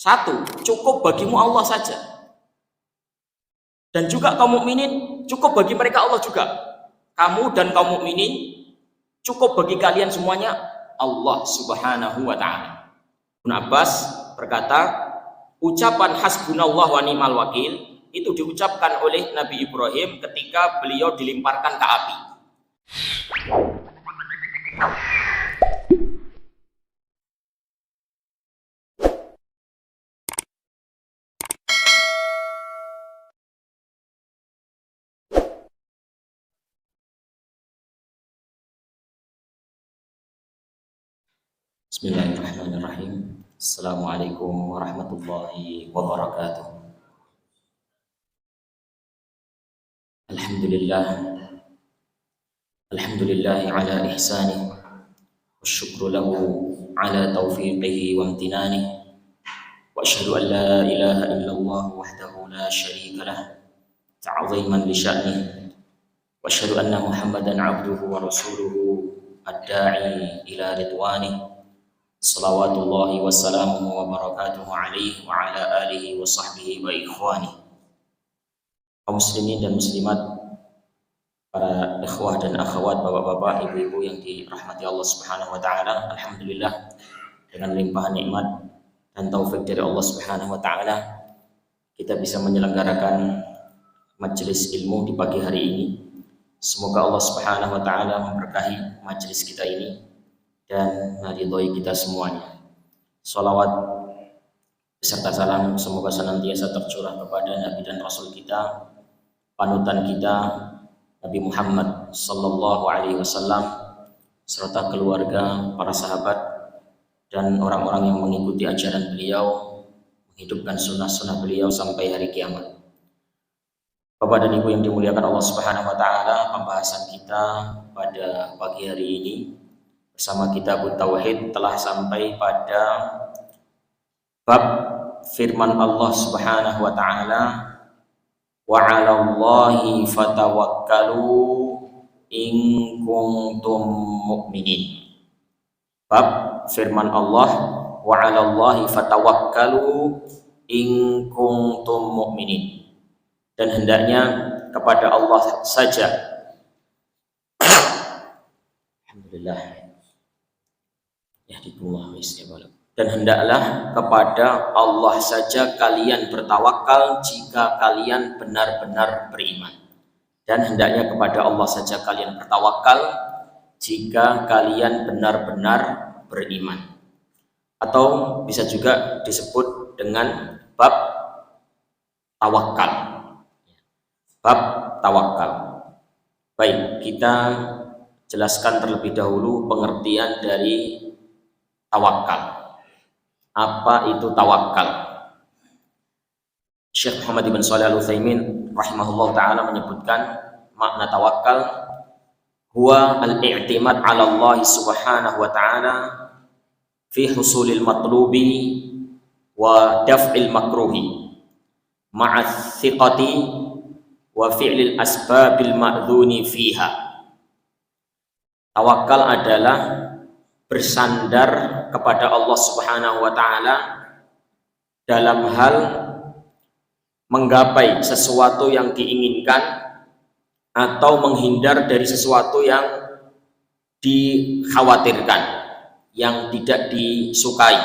Satu, cukup bagimu Allah saja. Dan juga kaum mukminin cukup bagi mereka Allah juga. Kamu dan kaum mukminin cukup bagi kalian semuanya Allah Subhanahu wa taala. Ibnu Abbas berkata, ucapan hasbunallah wa ni'mal wakil itu diucapkan oleh Nabi Ibrahim ketika beliau dilemparkan ke api. Bismillahirrahmanirrahim. Assalamualaikum warahmatullahi wabarakatuh. Alhamdulillahi ala ihsanih wasyukru lahu ala taufiqihi wa amtinanih wa asyhadu an la ilaha illallah wahdahu la syarika lah ta'ziman li sya'nih wa asyhadu anna Muhammadan abduhu wa rasuluhu ad-da'i ila ridwanih. Salawatullahi wassalamuhu wa barakatuhu alaihi wa ala alihi wa sahbihi wa ikhwani. Kaum muslimin dan muslimat, para ikhwah dan akhwat, bapak-bapak, ibu-ibu yang dirahmati Allah Subhanahu wa taala, alhamdulillah dengan limpahan nikmat dan taufik dari Allah Subhanahu wa taala kita bisa menyelenggarakan majelis ilmu di pagi hari ini. Semoga Allah Subhanahu wa taala memberkahi majelis kita ini dan meridhoi kita semuanya. Sholawat beserta salam semoga senantiasa tercurah kepada Nabi dan Rasul kita, panutan kita Nabi Muhammad sallallahu alaihi wasallam, serta keluarga, para sahabat dan orang-orang yang mengikuti ajaran beliau, menghidupkan sunnah-sunnah beliau sampai hari kiamat. Bapak dan Ibu yang dimuliakan Allah Subhanahu wa taala, pembahasan kita pada pagi hari ini bersama Kitab Tauhid telah sampai pada bab firman Allah Subhanahu wa taala, wa 'alallahi fatawakkalu in kuntum mu'minin. Bab firman Allah, wa 'alallahi fatawakkalu in kuntum mu'minin. Dan hendaknya kepada Allah saja. Alhamdulillah. Dan hendaklah kepada Allah saja kalian bertawakal jika kalian benar-benar beriman. Dan hendaknya kepada Allah saja kalian bertawakal jika kalian benar-benar beriman. Atau bisa juga disebut dengan bab tawakal. Bab tawakal. Baik, kita jelaskan terlebih dahulu pengertian dari tawakal. Apa itu tawakal? Syekh Muhammad bin Shalih Al-Utsaimin rahimahullah taala menyebutkan makna tawakal huwa al-i'timad 'ala Allah Subhanahu wa taala fi husulil matlubi wa daf'il makruhi ma'a thiqati wa fi'lil asbabil ma'dzuni fiha. Tawakal adalah bersandar kepada Allah Subhanahu wa taala dalam hal menggapai sesuatu yang diinginkan atau menghindar dari sesuatu yang dikhawatirkan, yang tidak disukai.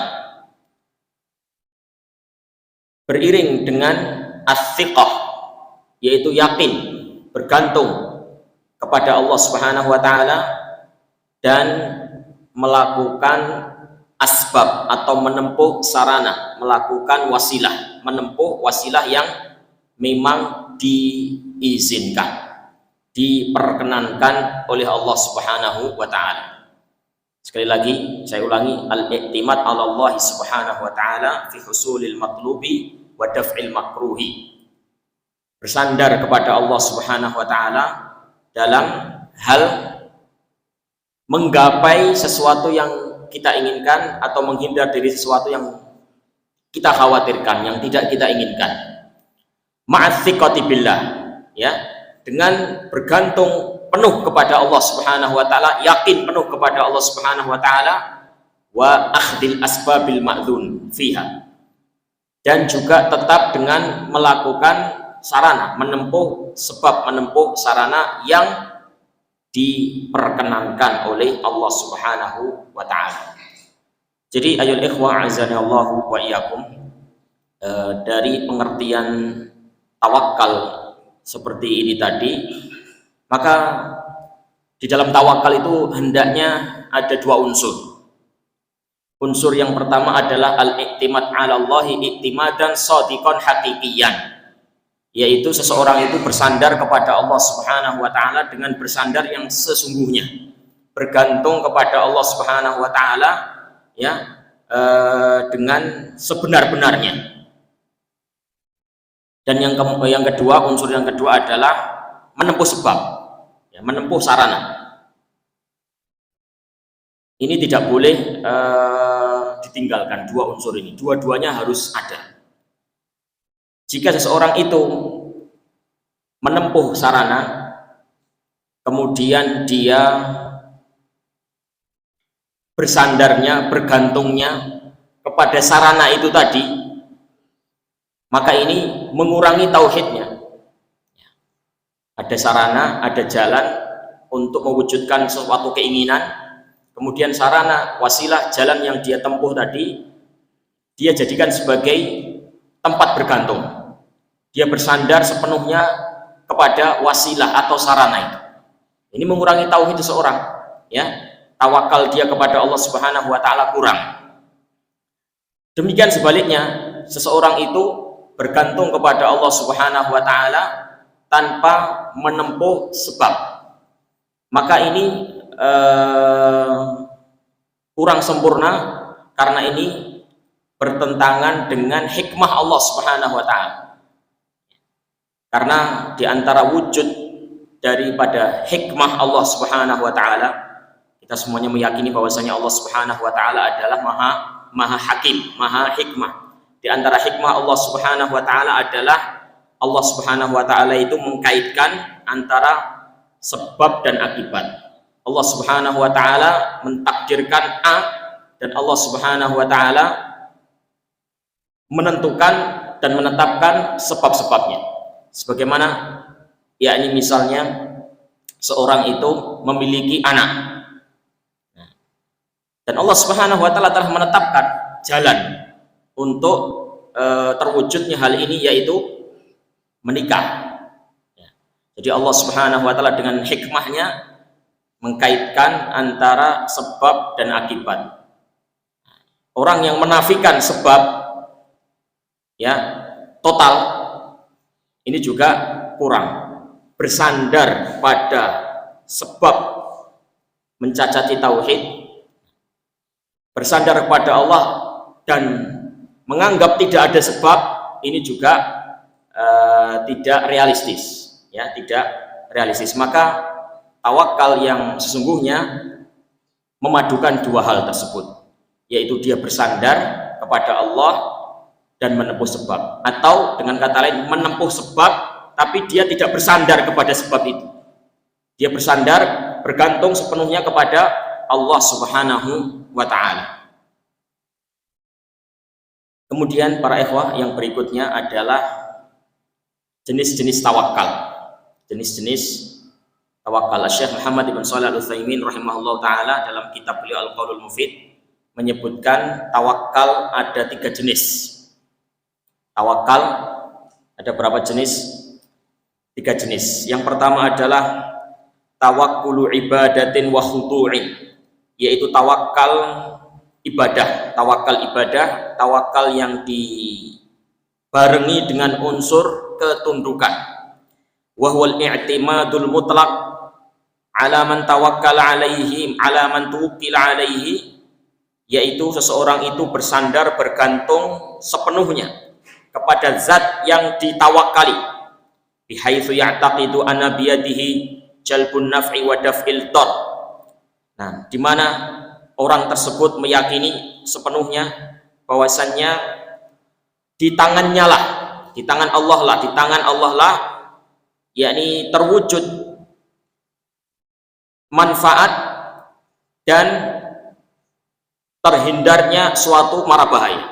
Beriring dengan as-siqah, yaitu yakin, bergantung kepada Allah Subhanahu wa taala dan melakukan asbab atau menempuh sarana, melakukan wasilah, menempuh wasilah yang memang diizinkan, diperkenankan oleh Allah Subhanahu wa taala. Sekali lagi saya ulangi, al-i'timad 'ala Allah Subhanahu wa taala fi husulil matlubi wa daf'il makruhi. Bersandar kepada Allah Subhanahu wa taala dalam hal menggapai sesuatu yang kita inginkan atau menghindar dari sesuatu yang kita khawatirkan, yang tidak kita inginkan. Ma'athiqati billah, ya, dengan bergantung penuh kepada Allah Subhanahu wa taala, yakin penuh kepada Allah Subhanahu wa taala, wa akhdil asbabil ma'dzun fiha, dan juga tetap dengan melakukan sarana, menempuh sebab, menempuh sarana yang diperkenankan oleh Allah Subhanahu wa taala. Jadi ayol ikhwah azanillahu wa iyyakum, dari pengertian tawakal seperti ini tadi, maka di dalam tawakal itu hendaknya ada dua unsur. Unsur yang pertama adalah al-i'timad 'ala Allahi i'timadan shadiqan haqiqiyan, yaitu seseorang itu bersandar kepada Allah Subhanahu wa taala dengan bersandar yang sesungguhnya, bergantung kepada Allah Subhanahu wa taala ya, dengan sebenar-benarnya. Dan yang kedua, unsur yang kedua adalah menempuh sebab, ya, menempuh sarana. Ini tidak boleh ditinggalkan dua unsur ini, dua-duanya harus ada. Jika seseorang itu menempuh sarana, kemudian dia bersandarnya, bergantungnya kepada sarana itu tadi, maka ini mengurangi tauhidnya. Ada sarana, ada jalan untuk mewujudkan suatu keinginan, kemudian sarana, wasilah, jalan yang dia tempuh tadi, dia jadikan sebagai tempat bergantung. Dia bersandar sepenuhnya kepada wasilah atau sarana itu. Ini mengurangi tauhid seseorang, ya. Tawakal dia kepada Allah Subhanahu wa taala kurang. Demikian sebaliknya, seseorang itu bergantung kepada Allah Subhanahu wa taala tanpa menempuh sebab, maka ini kurang sempurna, karena ini bertentangan dengan hikmah Allah Subhanahu wa taala. Karena di antara wujud daripada hikmah Allah Subhanahu wa taala, kita semuanya meyakini bahwasanya Allah Subhanahu wa taala adalah maha hakim, maha hikmah. Di antara hikmah Allah Subhanahu wa taala adalah Allah Subhanahu wa taala itu mengkaitkan antara sebab dan akibat. Allah Subhanahu wa taala mentakdirkan A, dan Allah Subhanahu wa taala menentukan dan menetapkan sebab-sebabnya. Sebagaimana yakni misalnya seorang itu memiliki anak, dan Allah Subhanahu wa taala telah menetapkan jalan untuk terwujudnya hal ini, yaitu menikah. Jadi Allah Subhanahu wa taala dengan hikmahnya mengkaitkan antara sebab dan akibat. Orang yang menafikan sebab, ya, total, ini juga kurang. Bersandar pada sebab mencacati tauhid, bersandar kepada Allah dan menganggap tidak ada sebab, ini juga tidak realistis, ya, tidak realistis. Maka tawakal yang sesungguhnya memadukan dua hal tersebut, yaitu dia bersandar kepada Allah dan menempuh sebab, atau dengan kata lain menempuh sebab tapi dia tidak bersandar kepada sebab itu. Dia bersandar, bergantung sepenuhnya kepada Allah Subhanahu wa taala. Kemudian para ikhwah, yang berikutnya adalah jenis-jenis tawakal. Jenis-jenis tawakal. Syekh Muhammad ibn Shalih Al-Utsaimin rahimahullah taala dalam kitab beliau Al-Qaulul Mufid menyebutkan tawakal ada 3 jenis. Tawakal ada berapa jenis? 3 jenis. Yang pertama adalah tawakkulu ibadatin wa khudu'in, yaitu tawakal ibadah, tawakal yang dibarengi dengan unsur ketundukan. Wa huwal i'timadul mutlaq ala man tawakkala alaihi, ala man tuwakkila alaihi, yaitu seseorang itu bersandar, bergantung sepenuhnya kepada zat yang ditawakali, bihaitsu ya'taqidu anna biyadihi jalbun naf'i wa daf'il dar. Nah, di mana orang tersebut meyakini sepenuhnya bahwasannya di tangannya lah, di tangan Allah lah, yakni terwujud manfaat dan terhindarnya suatu mara bahaya.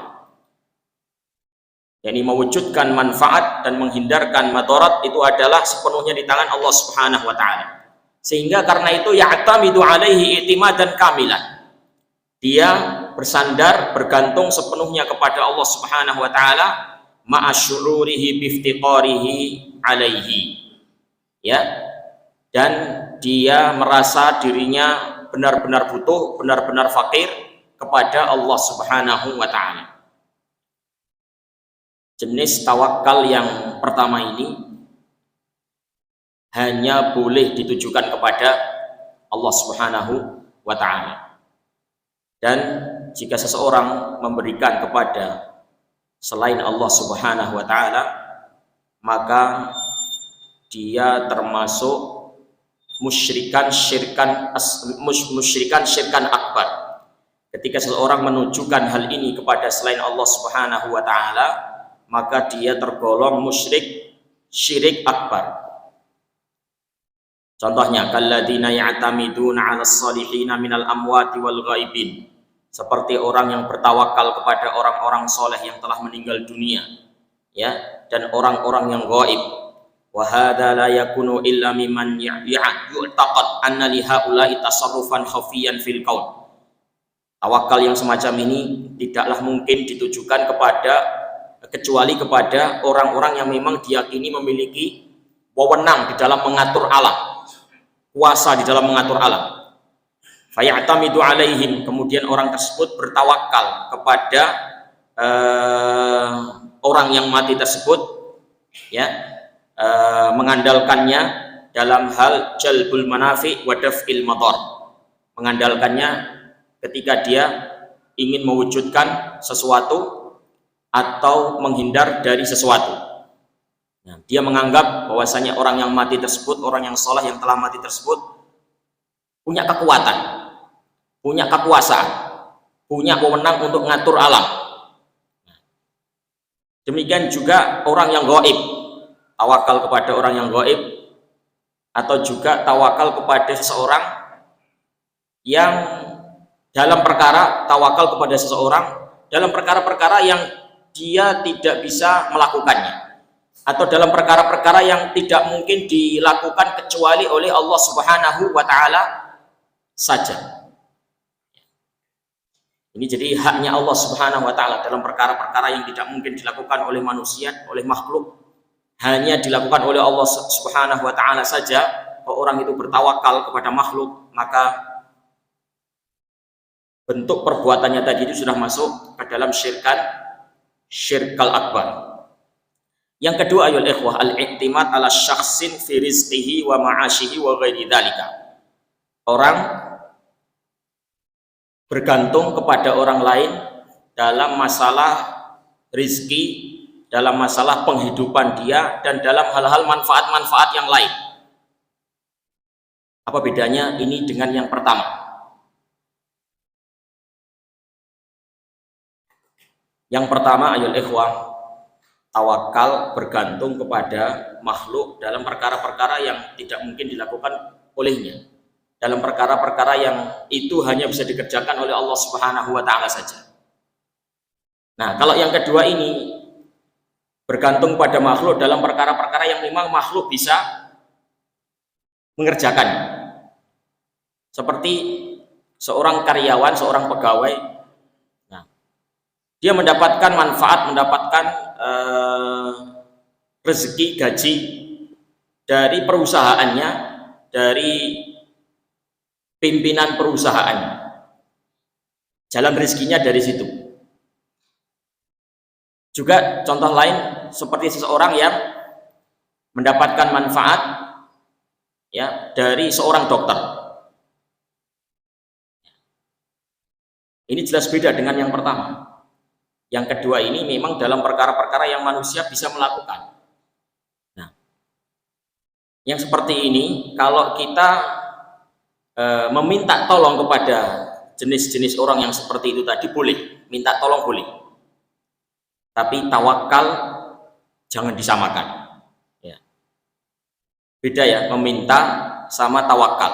yakni mewujudkan manfaat dan menghindarkan madarat, itu adalah sepenuhnya di tangan Allah Subhanahu wa taala. Sehingga karena itu ya'tamidu alaihi i'timadan kamilan, dia bersandar, bergantung sepenuhnya kepada Allah Subhanahu wa taala, ma'asyururihi biftiqarihi alaihi, ya, dan dia merasa dirinya benar-benar butuh, benar-benar fakir kepada Allah Subhanahu wa taala. Jenis tawakal yang pertama ini hanya boleh ditujukan kepada Allah Subhanahu wa taala. Dan jika seseorang memberikan kepada selain Allah Subhanahu wa taala, maka dia termasuk musyrikan syirkan akbar. Ketika seseorang menunjukkan hal ini kepada selain Allah Subhanahu wa taala, maka dia tergolong musyrik syirik akbar. Contohnya kalladzina ya'tamiduna 'alas salihina minal amwati wal ghaibin, seperti orang yang bertawakal kepada orang-orang soleh yang telah meninggal dunia, ya, dan orang-orang yang gaib. Wa hadza la yakunu illa mimman yu'taqad anna li haula'i tasarrufan khafiyan fil qaul. Tawakal yang semacam ini tidaklah mungkin ditujukan kecuali kepada orang-orang yang memang diyakini memiliki wewenang di dalam mengatur alam, kuasa di dalam mengatur alam. Fayatamidu alaihim, kemudian orang tersebut bertawakal kepada orang yang mati tersebut, ya, mengandalkannya dalam hal jalbul manafi wa daf'il madar, mengandalkannya ketika dia ingin mewujudkan sesuatu atau menghindar dari sesuatu. Nah, dia menganggap bahwasanya orang yang mati tersebut, orang yang soleh yang telah mati tersebut punya kekuatan, punya kekuasaan, punya wewenang untuk mengatur alam. Demikian juga orang yang gaib, tawakal kepada orang yang gaib, atau juga tawakal kepada seseorang yang dalam perkara, tawakal kepada seseorang dalam perkara-perkara yang dia tidak bisa melakukannya, atau dalam perkara-perkara yang tidak mungkin dilakukan kecuali oleh Allah Subhanahu wa taala saja. Ini jadi haknya Allah Subhanahu wa taala dalam perkara-perkara yang tidak mungkin dilakukan oleh manusia, oleh makhluk, hanya dilakukan oleh Allah Subhanahu wa taala saja. Kalau orang itu bertawakal kepada makhluk, maka bentuk perbuatannya tadi itu sudah masuk ke dalam syirkal akbar. Yang kedua, ayol ikhwah, al-i'timad ala syakhsin fi rizqihi wa ma'ashihi wa ghairi dzalika. Orang bergantung kepada orang lain dalam masalah rizki, dalam masalah penghidupan dia, dan dalam hal-hal manfaat-manfaat yang lain. Apa bedanya ini dengan yang pertama? Yang pertama, ayol ikhwah, tawakal bergantung kepada makhluk dalam perkara-perkara yang tidak mungkin dilakukan olehnya, dalam perkara-perkara yang itu hanya bisa dikerjakan oleh Allah Subhanahu wa taala saja. Nah, kalau yang kedua ini bergantung pada makhluk dalam perkara-perkara yang memang makhluk bisa mengerjakan. Seperti seorang karyawan, seorang pegawai, nah, dia mendapatkan manfaat, mendapatkan rezeki, gaji dari perusahaannya, dari pimpinan perusahaannya. Jalan rezekinya dari situ. Juga contoh lain seperti seseorang yang mendapatkan manfaat, ya, dari seorang dokter. Ini jelas beda dengan yang pertama. Yang kedua ini memang dalam perkara-perkara yang manusia bisa melakukan. Nah, yang seperti ini kalau kita meminta tolong kepada jenis-jenis orang yang seperti itu tadi boleh, minta tolong boleh. Tapi tawakal jangan disamakan. Ya. Beda ya, meminta sama tawakal.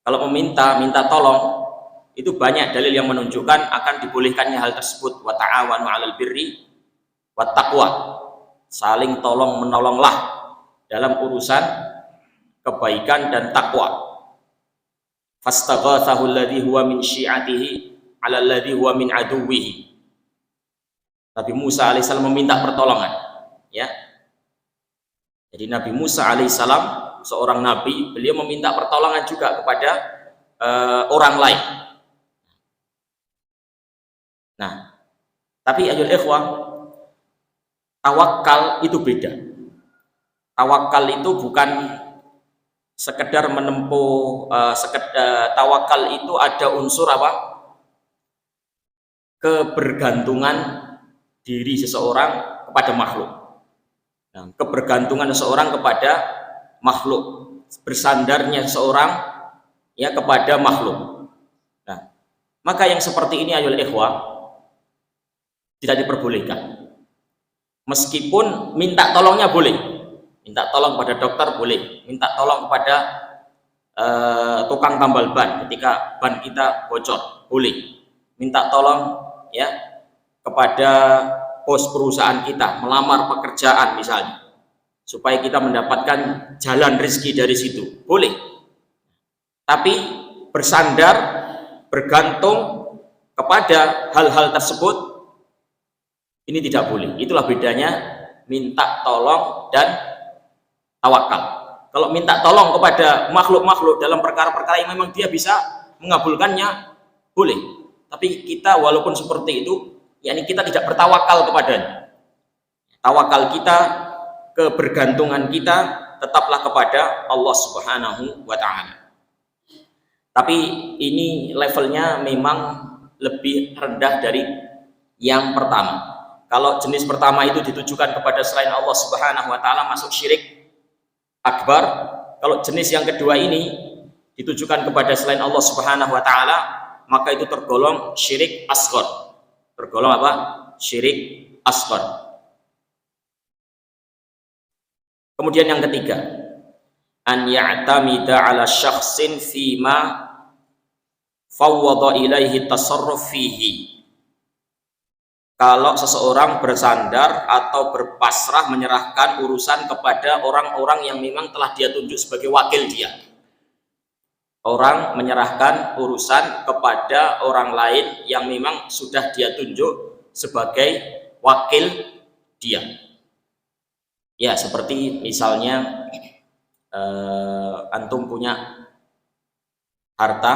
Kalau minta tolong, itu banyak dalil yang menunjukkan akan dibolehkannya hal tersebut. Wa ta'awanu 'alal birri wat taqwa, saling tolong menolonglah dalam urusan kebaikan dan takwa. Fastaghathahu alladhi huwa min syi'atihi 'ala alladhi huwa min aduwwihi. Nabi Musa alaihissalam meminta pertolongan, ya. Jadi Nabi Musa alaihissalam seorang nabi, beliau meminta pertolongan juga kepada orang lain. Nah, tapi ayyuhal ikhwah, tawakal itu beda. Tawakal itu bukan sekedar menempuh, tawakal itu ada unsur apa? Kebergantungan diri seseorang kepada makhluk. Nah, kebergantungan seseorang kepada makhluk, bersandarnya seseorang ya kepada makhluk. Nah, maka yang seperti ini ayyuhal ikhwah tidak diperbolehkan. Meskipun minta tolongnya boleh, minta tolong pada dokter boleh, minta tolong kepada tukang tambal ban ketika ban kita bocor boleh, minta tolong ya kepada bos perusahaan kita, melamar pekerjaan misalnya, supaya kita mendapatkan jalan rezeki dari situ, boleh. Tapi bersandar, bergantung kepada hal-hal tersebut, ini tidak boleh. Itulah bedanya minta tolong dan tawakal. Kalau minta tolong kepada makhluk-makhluk dalam perkara-perkara yang memang dia bisa mengabulkannya, boleh. Tapi kita walaupun seperti itu, yakni kita tidak bertawakal kepadanya. Tawakal kita, kebergantungan kita tetaplah kepada Allah Subhanahu wa Ta'ala. Tapi ini levelnya memang lebih rendah dari yang pertama. Kalau jenis pertama itu ditujukan kepada selain Allah Subhanahu wa Ta'ala, masuk syirik akbar. Kalau jenis yang kedua ini ditujukan kepada selain Allah Subhanahu wa Ta'ala, maka itu tergolong syirik asghar. Tergolong apa? Syirik asghar. Kemudian yang ketiga, an ya'tamida 'ala syakhsin fima fawwada ilaihi tasarruf fihi. Kalau seseorang bersandar atau berpasrah menyerahkan urusan kepada orang-orang yang memang telah dia tunjuk sebagai wakil dia. Orang menyerahkan urusan kepada orang lain yang memang sudah dia tunjuk sebagai wakil dia. Ya, seperti misalnya antum punya harta,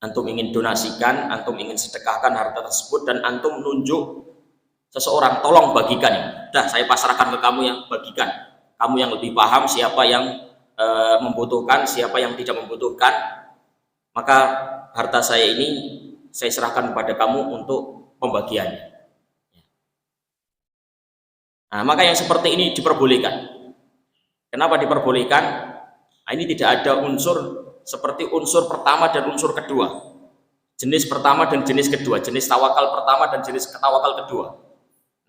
antum ingin donasikan, antum ingin sedekahkan harta tersebut, dan antum menunjuk seseorang, tolong bagikan ini. Dah, saya pasrahkan ke kamu yang bagikan. Kamu yang lebih paham siapa yang membutuhkan, siapa yang tidak membutuhkan. Maka harta saya ini saya serahkan kepada kamu untuk pembagiannya. Nah, maka yang seperti ini diperbolehkan. Kenapa diperbolehkan? Nah, ini tidak ada unsur seperti unsur pertama dan unsur kedua, jenis pertama dan jenis kedua, jenis tawakal pertama dan jenis tawakal kedua.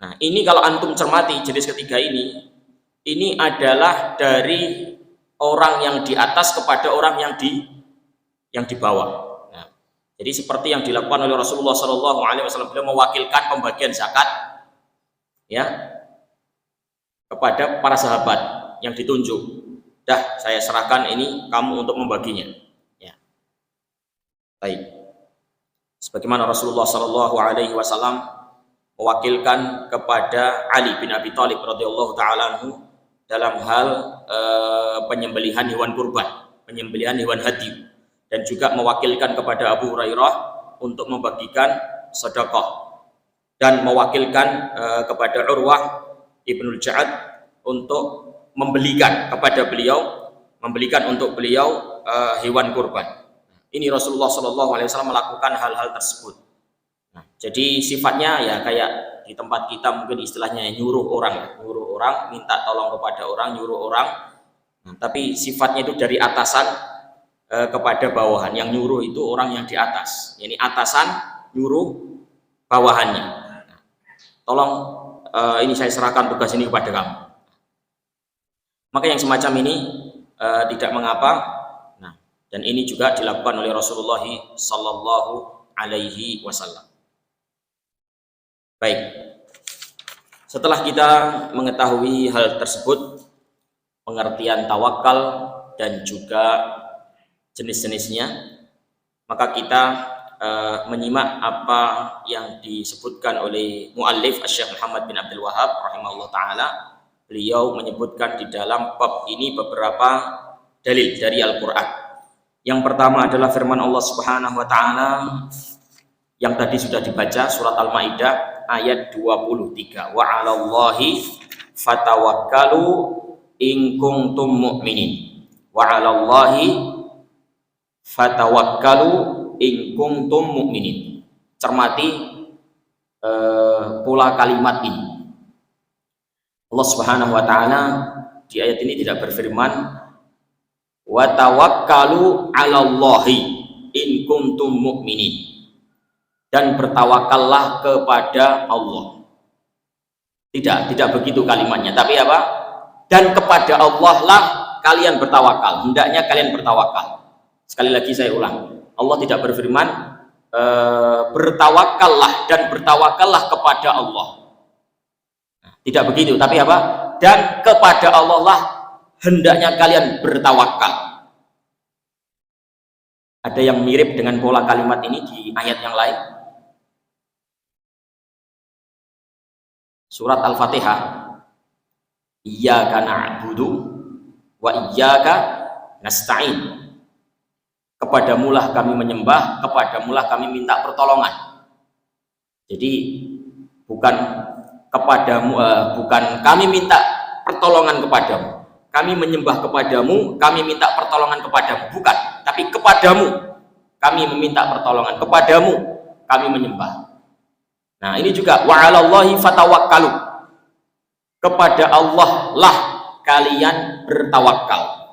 Nah, ini kalau antum cermati jenis ketiga ini adalah dari orang yang di atas kepada orang yang di bawah. Nah, jadi seperti yang dilakukan oleh Rasulullah SAW, beliau mewakilkan pembagian zakat ya kepada para sahabat yang ditunjuk. Dah, saya serahkan ini kamu untuk membaginya. Ya. Baik. Sebagaimana Rasulullah SAW mewakilkan kepada Ali bin Abi Thalib radhiyallahu taala anhu dalam hal penyembelihan hewan kurban, penyembelihan hewan hadi, dan juga mewakilkan kepada Abu Hurairah untuk membagikan sedekah, dan mewakilkan kepada Urwah Ibnul Ja'ad untuk membelikan kepada beliau, membelikan untuk beliau hewan kurban. Ini Rasulullah SAW melakukan hal-hal tersebut. Nah, jadi sifatnya ya kayak di tempat kita mungkin istilahnya nyuruh orang minta tolong kepada orang, nyuruh orang. Nah, tapi sifatnya itu dari atasan kepada bawahan. Yang nyuruh itu orang yang di atas. Ini atasan nyuruh bawahannya. Nah, tolong ini saya serahkan tugas ini kepada kamu. Maka yang semacam ini tidak mengapa. Nah, dan ini juga dilakukan oleh Rasulullah Sallallahu Alaihi Wasallam. Baik. Setelah kita mengetahui hal tersebut, pengertian tawakal dan juga jenis-jenisnya, maka kita menyimak apa yang disebutkan oleh muallif Syekh Muhammad bin Abdul Wahhab rahimahullah taala. Beliau menyebutkan di dalam bab ini beberapa dalil dari Al-Qur'an. Yang pertama adalah firman Allah Subhanahu wa taala yang tadi sudah dibaca, surat Al-Maidah ayat 23. Wa 'alallahi fatawakkalu in kuntum mu'minin. Wa 'alallahi fatawakkalu in kuntum mu'minin. Cermati pola kalimat ini. Allah Subhanahu wa taala di ayat ini tidak berfirman wa tawakkalu 'alallahi in kuntum mu'minin, dan bertawakallah kepada Allah. Tidak begitu kalimatnya, tapi apa? Dan kepada Allah lah kalian bertawakal. Hendaknya kalian bertawakal. Sekali lagi saya ulang. Allah tidak berfirman bertawakallah dan bertawakallah kepada Allah. Tidak begitu, tapi apa? Dan kepada Allah lah hendaknya kalian bertawakal. Ada yang mirip dengan pola kalimat ini di ayat yang lain. Surat Al-Fatihah. Iyyaka na'budu wa iyyaka nasta'in. Kepadamulah kami menyembah, kepadamulah kami minta pertolongan. Jadi bukan kami minta pertolongan kepadamu, kami menyembah kepadamu, kami minta pertolongan kepadamu, bukan, tapi kepadamu kami meminta pertolongan, kepadamu kami menyembah. Nah, ini juga wa 'alallahi fatawakkalu, kepada Allah lah kalian bertawakal.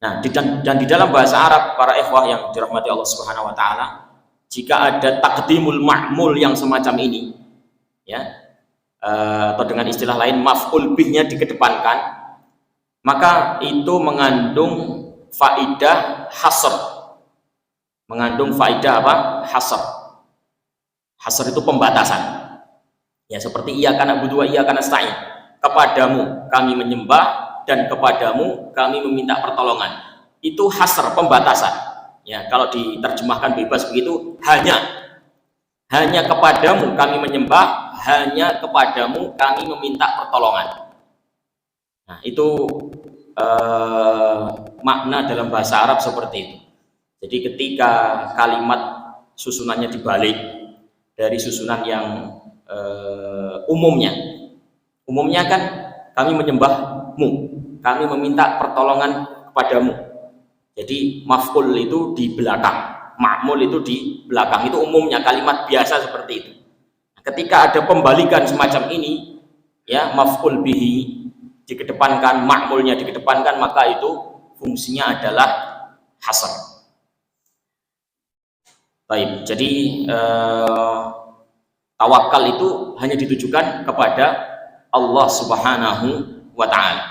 Nah, dan di dalam bahasa Arab, para ikhwah yang dirahmati Allah Subhanahu wa taala, jika ada taqdimul ma'mul yang semacam ini, ya, atau dengan istilah lain maf'ul bihnya dikedepankan, maka itu mengandung faidah hasr. Mengandung faidah apa? Hasr. Hasr itu pembatasan. Ya, seperti iyyaka na'budu wa iyyaka nasta'in. Kepadamu kami menyembah dan kepadamu kami meminta pertolongan. Itu hasr, pembatasan. Ya, kalau diterjemahkan bebas begitu, hanya kepadamu kami menyembah, hanya kepadamu kami meminta pertolongan. Nah, itu makna dalam bahasa Arab seperti itu. Jadi ketika kalimat susunannya dibalik dari susunan yang umumnya kan kami menyembahmu, kami meminta pertolongan kepadamu. Jadi maf'ul itu di belakang, ma'mul itu di belakang, itu umumnya kalimat biasa seperti itu. Ketika ada pembalikan semacam ini, ya, maf'ul bihi dikedepankan, ma'mulnya dikedepankan, maka itu fungsinya adalah hasr. Baik, jadi tawakal itu hanya ditujukan kepada Allah Subhanahu wa ta'ala.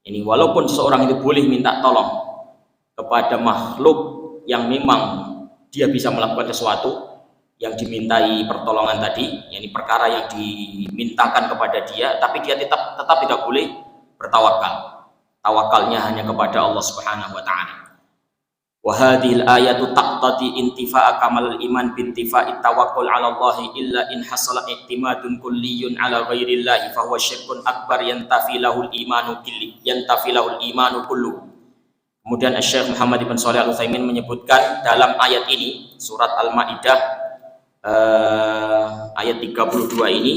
Ini walaupun seseorang itu boleh minta tolong kepada makhluk yang memang dia bisa melakukan sesuatu yang dimintai pertolongan tadi, yakni perkara yang dimintakan kepada dia, tapi dia tetap tidak boleh bertawakal. Tawakalnya hanya kepada Allah Subhanahu wa ta'ala. Wa hadhil ayatu taqtadi intifa'a kamalul iman bintifa'it tawakkul 'ala Allah illa in hasala i'timadun kulliyun 'ala ghairillahi fa huwa syirkun akbar yantafi lahul imanu kullu. Kemudian Syekh Muhammad bin Shalih Al-Utsaimin menyebutkan dalam ayat ini, surat Al-Maidah ayat 32 ini,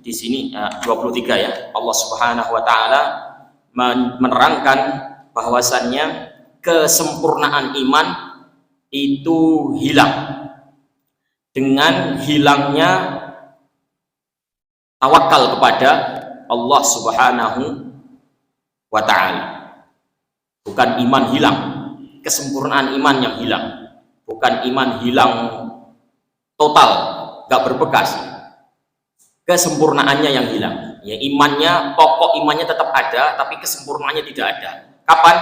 di sini 23 ya, Allah Subhanahu wa taala menerangkan bahwasannya kesempurnaan iman itu hilang dengan hilangnya tawakal kepada Allah Subhanahu wa taala. Bukan iman hilang, kesempurnaan iman yang hilang. Bukan iman hilang total, gak berbekas. Kesempurnaannya yang hilang. Ya, imannya, pokok imannya tetap ada, tapi kesempurnaannya tidak ada. Kapan?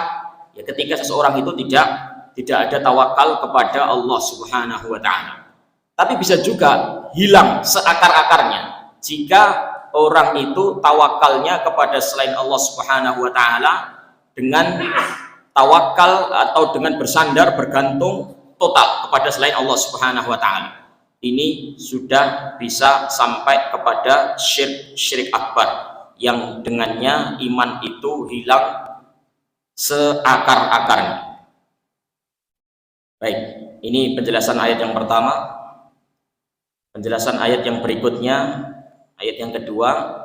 Ya, ketika seseorang itu tidak ada tawakal kepada Allah Subhanahu wa ta'ala. Tapi bisa juga hilang seakar-akarnya jika orang itu tawakalnya kepada selain Allah Subhanahu wa taala dengan tawakal atau dengan bersandar bergantung total kepada selain Allah Subhanahu wa taala. Ini sudah bisa sampai kepada syirik akbar yang dengannya iman itu hilang seakar-akarnya. Baik, ini penjelasan ayat yang pertama. Penjelasan ayat yang berikutnya, ayat yang kedua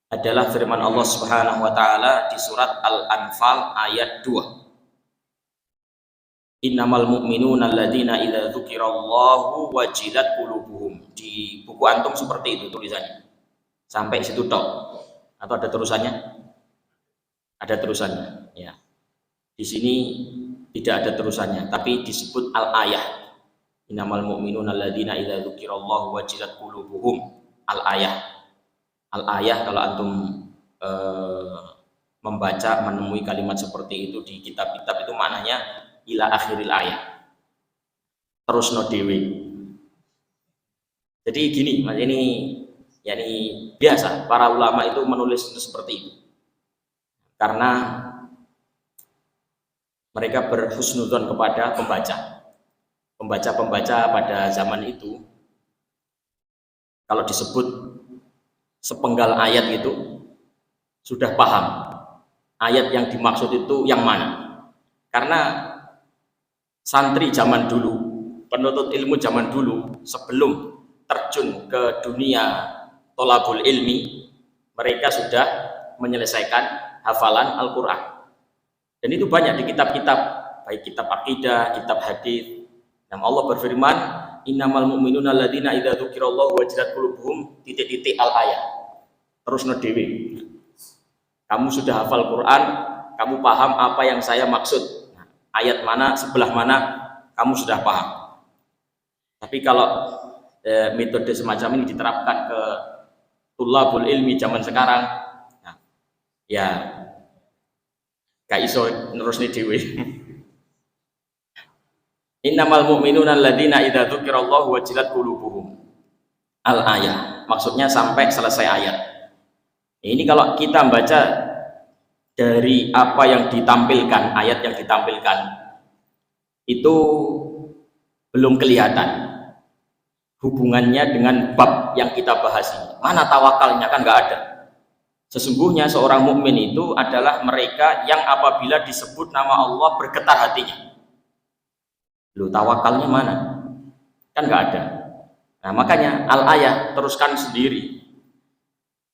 adalah firman Allah Subhanahu wa taala di surat Al-Anfal ayat 2. Innamal mu'minuna alladzina idza dzukirallahu wajilat qulubuhum. Di buku antum seperti itu tulisannya. Sampai situ tok. Atau ada terusannya? Ada terusannya, ya. Di sini tidak ada terusannya, tapi disebut al-ayah. Innamal mu'minuna alladzina idza dzukirallahu wajilat qulubuhum. Al-ayah. Al-ayah kalau antum membaca menemui kalimat seperti itu di kitab-kitab itu maknanya ila akhiril ayat. Terus no dewi. Jadi gini, ini yani biasa para ulama itu menulis seperti itu. Karena mereka berhusnudzon kepada pembaca pada zaman itu. Kalau disebut sepenggal ayat itu sudah paham ayat yang dimaksud itu yang mana. Karena santri zaman dulu, penuntut ilmu zaman dulu, sebelum terjun ke dunia tholabul ilmi, mereka sudah menyelesaikan hafalan Al-Quran. Dan itu banyak di kitab-kitab, baik kitab akidah, kitab hadis. Yang Allah berfirman, innamal mu'minuna alladzina idza dzukirallahu wajilat qulubuhum titik-titik al-ayat. Terus dewi. Kamu sudah hafal Quran, kamu paham apa yang saya maksud. Ayat mana, sebelah mana, kamu sudah paham. Tapi kalau metode semacam ini diterapkan ke tulabul ilmi zaman sekarang, nah, ya gak iso nerusne dhewe. Innamal mu'minuna alladzina idza dzukirallahu wajilat qulubuhum. Al-ayah, maksudnya sampai selesai ayat. Ini kalau kita baca dari apa yang ditampilkan, ayat yang ditampilkan itu belum kelihatan hubungannya dengan bab yang kita bahas ini. Mana tawakalnya, kan nggak ada. Sesungguhnya seorang mukmin itu adalah mereka yang apabila disebut nama Allah bergetar hatinya. Lu tawakalnya mana? Kan nggak ada. Nah makanya al-ayah teruskan sendiri.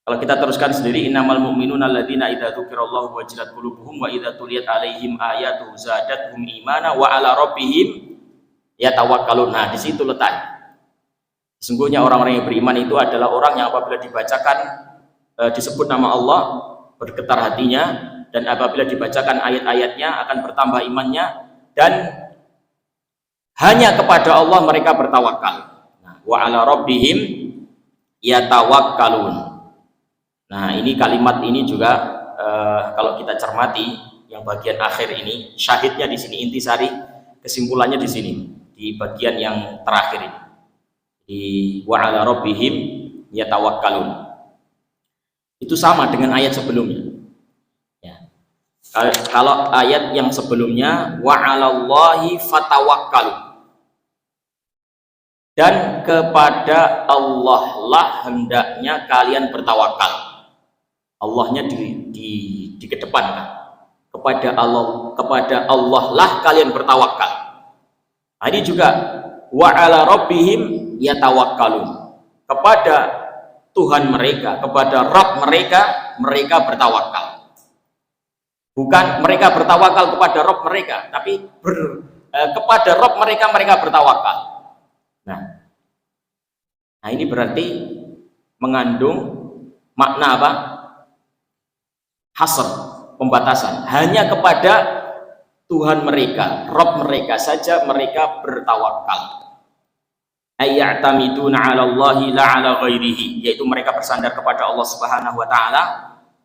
Kalau kita teruskan sendiri, innamal mu'minuna alladzina idza dzukirallahu wajilat qulubuhum wa idza tuliyat alaihim ayatuhu zadatuhum imana wa ala rabbihim yatawakkalun. Nah, di situ letaknya. Sesungguhnya orang-orang yang beriman itu adalah orang yang apabila dibacakan disebut nama Allah bergetar hatinya, dan apabila dibacakan ayat-ayatnya akan bertambah imannya, dan hanya kepada Allah mereka bertawakal. Nah, wa ala rabbihim yatawakkalun. Nah, ini kalimat ini juga kalau kita cermati yang bagian akhir ini, syahidnya di sini, intisari kesimpulannya di sini, di bagian yang terakhir ini. Di wa ala rabbihim yatawakkalun. Itu sama dengan ayat sebelumnya. Ya. Kalau ayat yang sebelumnya wa 'alallahi fatawakkalu. Dan kepada Allah lah hendaknya kalian bertawakal. Allahnya dikedepankan. Kepada Allah lah kalian bertawakal. Nah, ini juga wa 'ala rabbihim yatawakkalun. Kepada Tuhan mereka, kepada Rabb mereka, mereka bertawakal. Bukan mereka bertawakal kepada Rabb mereka, tapi kepada Rabb mereka, mereka bertawakal. Nah, ini berarti mengandung makna apa? Hasr, pembatasan. Hanya kepada Tuhan mereka, Rabb mereka saja mereka bertawakal. Ayya'tamiduna 'ala Allahi la 'ala ghairihi, yaitu mereka bersandar kepada Allah Subhanahu wa taala,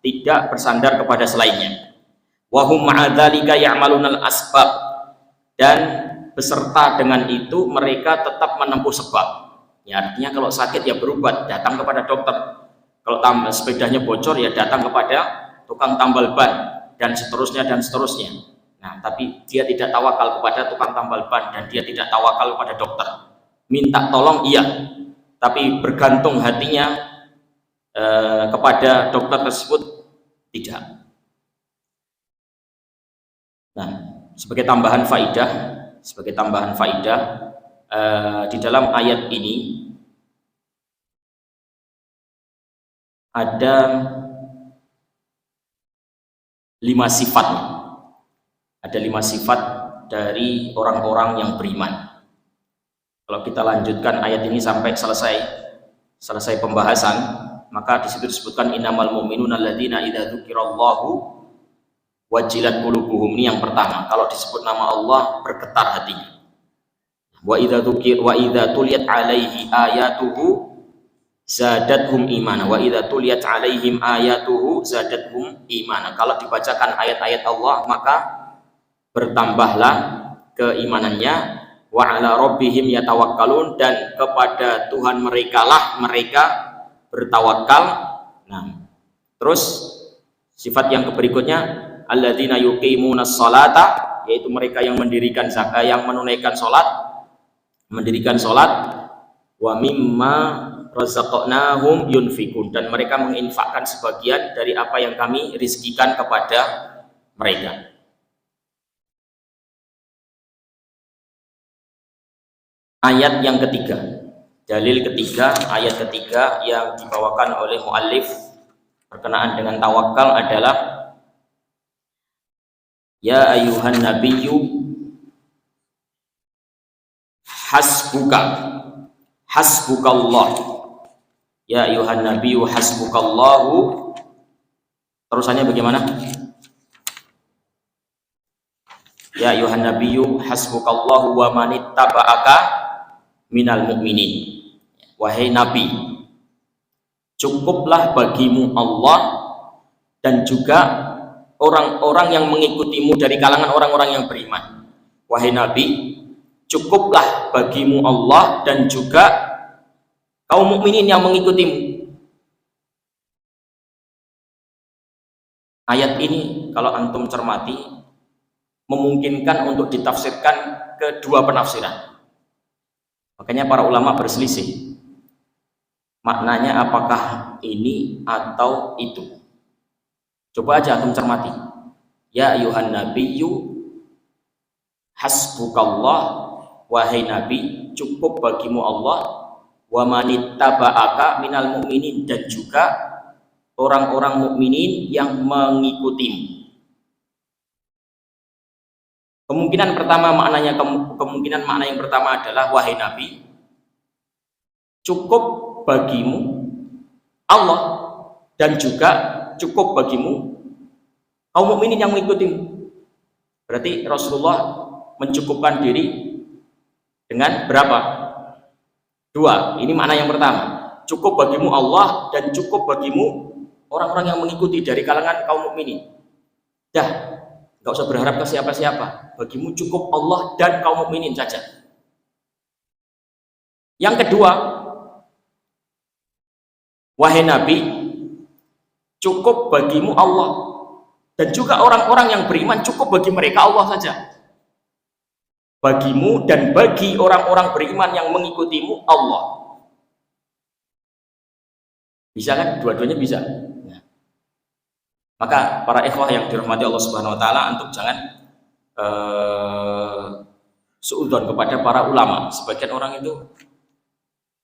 tidak bersandar kepada selainnya. Wa hum ma'a dzalika ya'malunal asbab, dan beserta dengan itu mereka tetap menempuh sebab. Ya, artinya kalau sakit ya berobat, datang kepada dokter. Kalau sepedanya bocor ya datang kepada tukang tambal ban dan seterusnya dan seterusnya. Nah, tapi dia tidak tawakal kepada tukang tambal ban dan dia tidak tawakal kepada dokter. Minta tolong iya, tapi bergantung hatinya kepada dokter tersebut tidak. Nah, sebagai tambahan faidah, di dalam ayat ini ada 5 sifat. Ada 5 sifat dari orang-orang yang beriman. Kalau kita lanjutkan ayat ini sampai selesai pembahasan, maka di situ disebutkan innamal mu'minuna alladzina idza dzukirallahu wajilat qulubuhum. Ini yang pertama, kalau disebut nama Allah bergetar hatinya. Wa idza tuliyat alaihi ayatuhu zadathum imana wa idza tuliyat alaihim ayatuhu zadathum imana. Kalau dibacakan ayat-ayat Allah maka bertambahlah keimanannya. Wa ala rabbihim yatawakkalun, dan kepada Tuhan mereka lah mereka bertawakal. Nah, terus sifat yang berikutnya alladzina yuqimunas sholata, yaitu mereka yang mendirikan zakat, yang menunaikan mendirikan sholat, wa mimma razaqnahum yunfikun, dan mereka menginfakkan sebagian dari apa yang kami rizkikan kepada mereka. Ayat yang ketiga, dalil ketiga, ayat ketiga yang dibawakan oleh muallif berkenaan dengan tawakal adalah ya ayuhan nabiyyu hasbukallah, ya ayuhan nabiyyu hasbukallahu. Terusannya bagaimana? Ya ayuhan nabiyyu hasbukallahu wa manittaba'aka minal mu'minin. Wahai nabi, cukuplah bagimu Allah dan juga orang-orang yang mengikutimu dari kalangan orang-orang yang beriman. Wahai nabi, cukuplah bagimu Allah dan juga kaum mukminin yang mengikutimu. Ayat ini kalau antum cermati memungkinkan untuk ditafsirkan kedua penafsiran. Makanya para ulama berselisih maknanya apakah ini atau itu. Coba aja antum cermati. Ya ayuhan nabiyyu hasbukallah, wahai nabi, cukup bagimu Allah, wa manittaba'aka minal mu'minin, dan juga orang-orang mukminin yang mengikutimu. Kemungkinan makna yang pertama adalah wahai nabi, cukup bagimu Allah dan juga cukup bagimu kaum mukminin yang mengikutimu. Berarti Rasulullah mencukupkan diri dengan berapa? 2. Ini makna yang pertama. Cukup bagimu Allah dan cukup bagimu orang-orang yang mengikuti dari kalangan kaum mukminin. Dah, nggak usah berharap ke siapa-siapa. Bagimu cukup Allah dan kaum mukminin saja. Yang kedua, wahai Nabi, cukup bagimu Allah dan juga orang-orang yang beriman, cukup bagi mereka Allah saja. Bagimu dan bagi orang-orang beriman yang mengikutimu Allah. Bisa kan? Dua-duanya bisa. Nah, maka para ikhwah yang dirahmati Allah Subhanahu wa taala, antum jangan suudzon kepada para ulama. Sebagian orang itu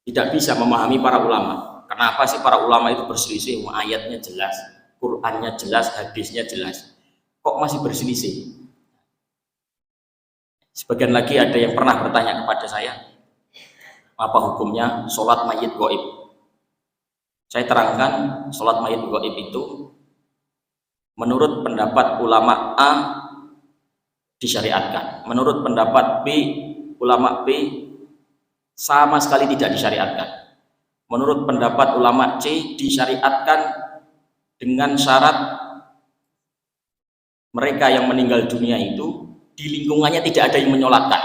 tidak bisa memahami para ulama. Kenapa sih para ulama itu berselisih? Ayatnya jelas, Qur'annya jelas, hadisnya jelas, kok masih berselisih? Sebagian lagi ada yang pernah bertanya kepada saya, apa hukumnya sholat mayit gaib? Saya terangkan, sholat mayit gaib itu menurut pendapat ulama A disyariatkan, menurut pendapat B, ulama B sama sekali tidak disyariatkan, menurut pendapat ulama C disyariatkan dengan syarat mereka yang meninggal dunia itu di lingkungannya tidak ada yang menyolatkan,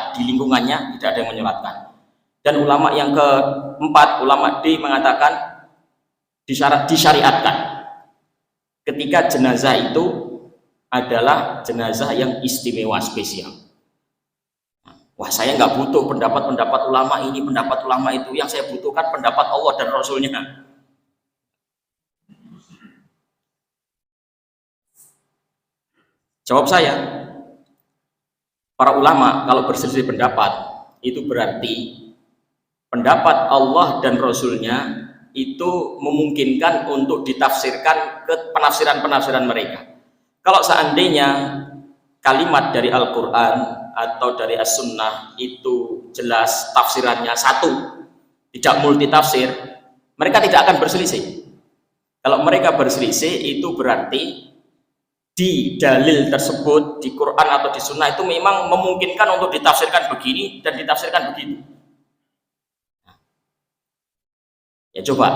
dan ulama yang keempat, ulama D, mengatakan disyariatkan ketika jenazah itu adalah jenazah yang istimewa, spesial. Wah, saya nggak butuh pendapat ulama ini, pendapat ulama itu. Yang saya butuhkan pendapat Allah dan Rasulnya. Jawab saya, para ulama kalau berselisih pendapat, itu berarti pendapat Allah dan Rasulnya itu memungkinkan untuk ditafsirkan ke penafsiran-penafsiran mereka. Kalau seandainya kalimat dari Al-Quran atau dari As-Sunnah itu jelas tafsirannya satu, tidak multitafsir, mereka tidak akan berselisih. Kalau mereka berselisih, itu berarti di dalil tersebut, di Quran atau di Sunnah itu memang memungkinkan untuk ditafsirkan begini dan ditafsirkan begitu. Ya coba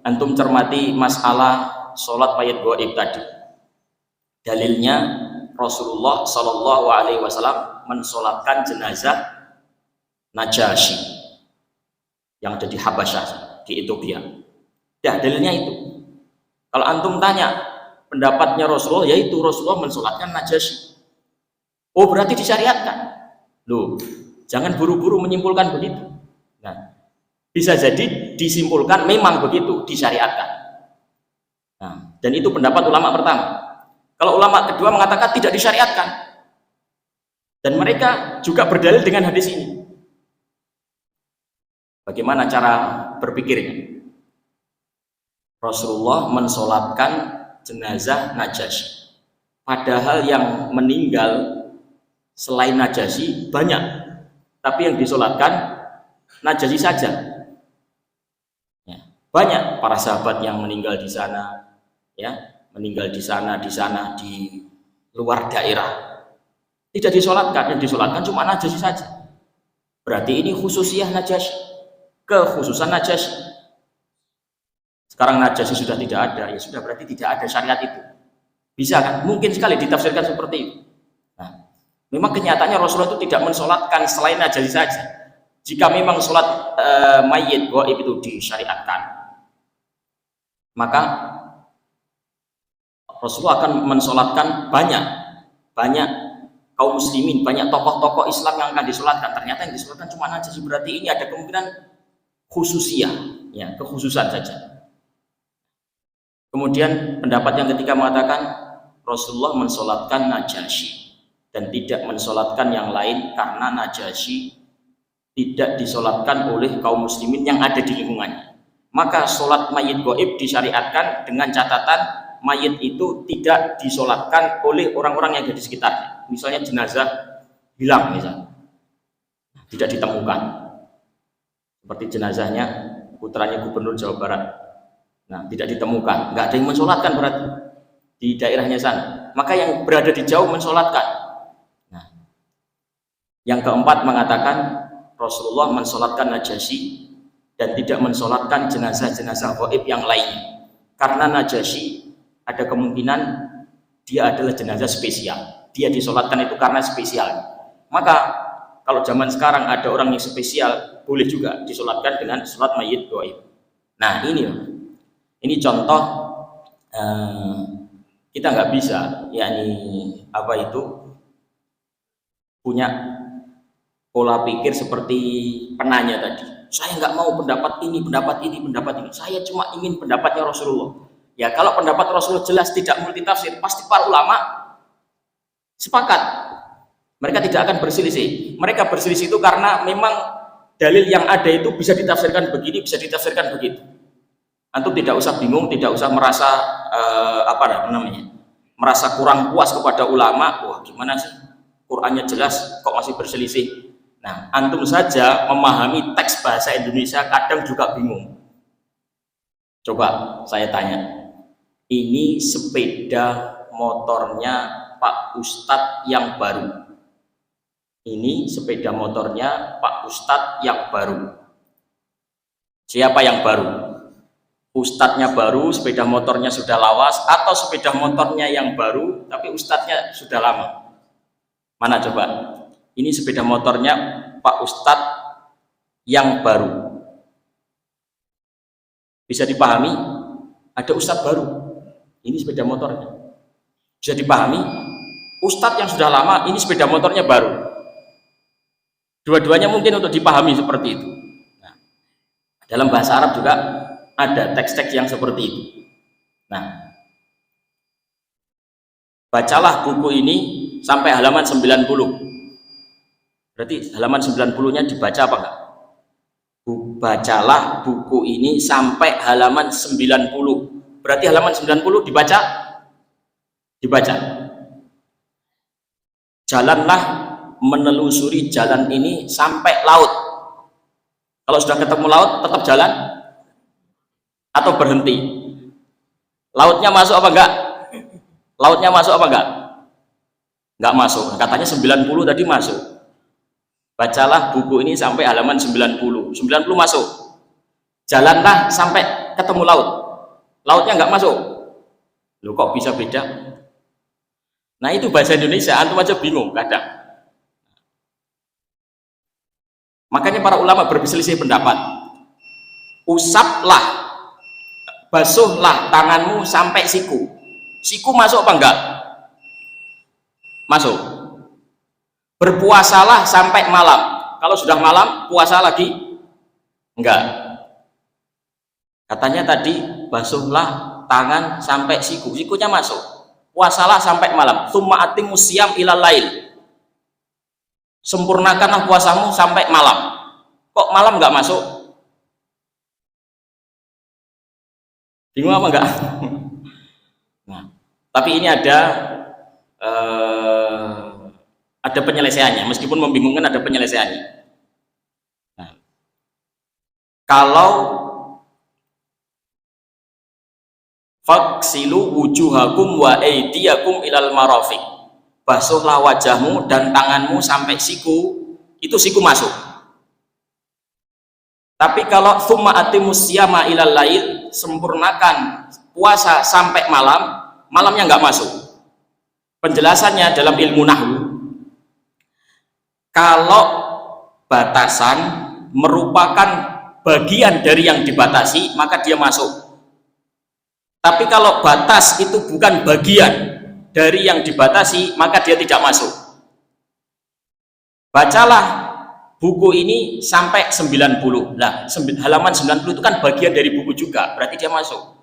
antum cermati masalah sholat mayit gaib tadi. Dalilnya Rasulullah Shallallahu Alaihi Wasallam mensolatkan jenazah Najasyi yang ada di Habasyah, di Ethiopia. Ya, dalilnya itu. Kalau antum tanya pendapatnya Rasulullah, yaitu Rasulullah mensolatkan Najasyi. Oh, berarti disyariatkan. Loh, jangan buru-buru menyimpulkan begitu. Nah, bisa jadi disimpulkan memang begitu, disyariatkan. Nah, dan itu pendapat ulama pertama. Kalau ulama kedua mengatakan tidak disyariatkan, dan mereka juga berdalil dengan hadis ini. Bagaimana cara berpikirnya? Rasulullah mensolatkan jenazah Najasyi, padahal yang meninggal selain Najasyi banyak, tapi yang disolatkan Najasyi saja. Ya, banyak para sahabat yang meninggal di sana, ya, meninggal di sana, di luar daerah, tidak disolatkan. Yang disolatkan cuma Najasyi saja. Berarti ini khususiyah Najasyi, kekhususan Najasyi. Sekarang Najasyi sudah tidak ada, ya sudah, berarti tidak ada syariat itu. Bisa kan? Mungkin sekali ditafsirkan seperti itu. Nah, memang kenyataannya Rasulullah itu tidak mensolatkan selain Najasyi saja. Jika memang sholat mayit gaib itu disyariatkan, maka Rasulullah akan mensolatkan banyak kaum muslimin, banyak tokoh-tokoh Islam yang akan disolatkan. Ternyata yang disolatkan cuma Najasyi, berarti ini ada kemungkinan khususiyah, ya, kekhususan saja. Kemudian pendapat yang ketiga mengatakan Rasulullah mensolatkan Najasyi dan tidak mensolatkan yang lain karena Najasyi tidak disolatkan oleh kaum muslimin yang ada di lingkungannya. Maka sholat mayit gaib disyariatkan dengan catatan mayit itu tidak disolatkan oleh orang-orang yang ada di sekitarnya. Misalnya jenazah hilang, misalnya tidak ditemukan, seperti jenazahnya putranya Gubernur Jawa Barat. Nah, tidak ditemukan, nggak ada yang mensolatkan berarti di daerahnya sana. Maka yang berada di jauh mensolatkan. Nah, yang keempat mengatakan Rasulullah mensolatkan Najasyi dan tidak mensolatkan jenazah-jenazah gaib yang lainnya. Karena Najasyi ada kemungkinan dia adalah jenazah spesial. Dia disolatkan itu karena spesial. Maka kalau zaman sekarang ada orang yang spesial, boleh juga disolatkan dengan sholat mayit gaib. Nah, ini contoh kita nggak bisa, yakni punya pola pikir seperti penanya tadi. Saya nggak mau pendapat ini. Saya cuma ingin pendapatnya Rasulullah. Ya, kalau pendapat Rasulullah jelas tidak multitafsir, pasti para ulama sepakat. Mereka tidak akan berselisih. Mereka berselisih itu karena memang dalil yang ada itu bisa ditafsirkan begini, bisa ditafsirkan begitu. Antum tidak usah bingung, tidak usah merasa merasa kurang puas kepada ulama. Wah, gimana sih? Qurannya jelas kok masih berselisih. Nah, antum saja memahami teks bahasa Indonesia kadang juga bingung. Coba saya tanya, ini sepeda motornya Pak Ustadz yang baru. Ini sepeda motornya Pak Ustadz yang baru. Siapa yang baru? Ustadznya baru, sepeda motornya sudah lawas, atau sepeda motornya yang baru tapi ustadznya sudah lama? Mana coba? Ini sepeda motornya Pak Ustadz yang baru. Bisa dipahami? ada ustadz baru, ini sepeda motornya. Bisa dipahami, ustadz yang sudah lama, ini sepeda motornya baru. Dua-duanya mungkin untuk dipahami seperti itu. Nah, dalam bahasa Arab juga ada teks-teks yang seperti itu. Nah, bacalah buku ini sampai halaman 90. Berarti halaman 90-nya dibaca apa enggak? Bacalah buku ini sampai halaman 90. Berarti halaman 90 dibaca? Dibaca. Jalanlah menelusuri jalan ini sampai laut. Kalau sudah ketemu laut, tetap jalan atau berhenti? Lautnya masuk apa enggak? Lautnya masuk apa enggak? Enggak masuk. Katanya 90 tadi masuk. Bacalah buku ini sampai halaman 90. 90 masuk. Jalanlah sampai ketemu laut. Lautnya enggak masuk. Loh, kok bisa beda? Nah, itu bahasa Indonesia, antum aja bingung kadang. Makanya para ulama berselisih pendapat. Usaplah, basuhlah tanganmu sampai siku. Siku masuk apa enggak? Masuk. Berpuasalah sampai malam. Kalau sudah malam, puasa lagi? Enggak. Katanya tadi, basuhlah tangan sampai siku. Sikunya masuk. Puasalah sampai malam. Tsumma atimmus syiyam ilal lail. Sempurnakanlah puasamu sampai malam. Kok malam enggak masuk? Bingung apa enggak? Nah, tapi ini ada penyelesaiannya, meskipun membingungkan ada penyelesaiannya. Nah, kalau faksilu wujuhakum wa aydiyakum ilal marafiq, basuhlah wajahmu dan tanganmu sampai siku, itu siku masuk. Tapi kalau tsumma atimmus syiyama ilal lail, sempurnakan puasa sampai malam, malamnya enggak masuk. Penjelasannya dalam ilmu nahwu, kalau batasan merupakan bagian dari yang dibatasi, maka dia masuk. Tapi kalau batas itu bukan bagian dari yang dibatasi, maka dia tidak masuk. Bacalah buku ini sampai 90. Nah, halaman 90 itu kan bagian dari buku juga, berarti dia masuk.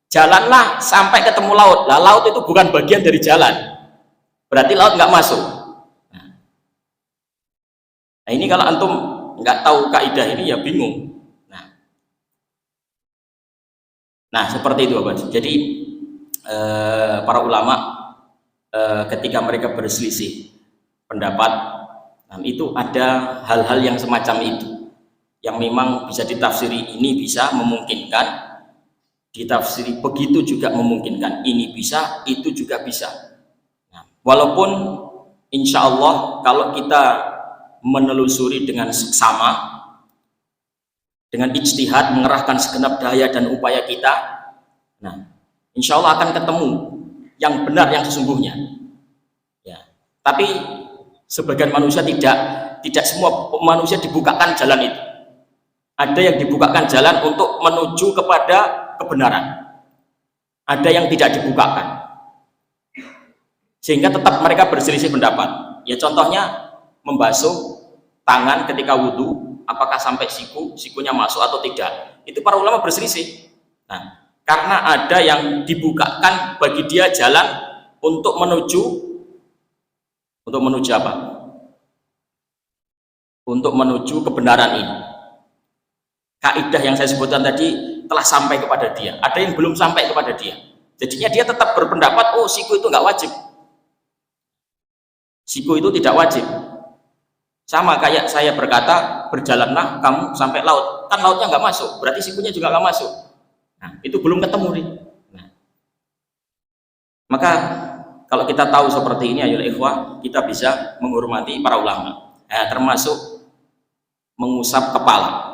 Jalanlah sampai ketemu laut. Nah, laut itu bukan bagian dari jalan, berarti laut nggak masuk. Nah, ini kalau antum nggak tahu kaidah ini ya bingung. Nah, seperti itu Bapak. Jadi para ulama ketika mereka berselisih pendapat, itu ada hal-hal yang semacam itu yang memang bisa ditafsiri, ini bisa memungkinkan, ditafsiri begitu juga memungkinkan, ini bisa, itu juga bisa. Nah, walaupun insya Allah kalau kita menelusuri dengan seksama, dengan ijtihad, mengerahkan segenap daya dan upaya kita, nah insya Allah akan ketemu yang benar, yang sesungguhnya ya. Tapi sebagian manusia tidak semua manusia dibukakan jalan itu. Ada yang dibukakan jalan untuk menuju kepada kebenaran, ada yang tidak dibukakan, sehingga tetap mereka berselisih pendapat. Ya contohnya membasuh tangan ketika wudhu, apakah sampai sikunya masuk atau tidak, itu para ulama berselisih. Nah, karena ada yang dibukakan bagi dia jalan untuk menuju apa? Untuk menuju kebenaran ini. Kaidah yang saya sebutkan tadi telah sampai kepada dia. Ada yang belum sampai kepada dia. Jadinya dia tetap berpendapat, oh siku itu nggak wajib. Siku itu tidak wajib. Sama kayak saya berkata, berjalanlah kamu sampai laut, kan lautnya nggak masuk, berarti sikunya juga nggak masuk. Nah, itu belum ketemu nih. Nah, maka kalau kita tahu seperti ini, ayolah ikhwah, kita bisa menghormati para ulama. Termasuk mengusap kepala.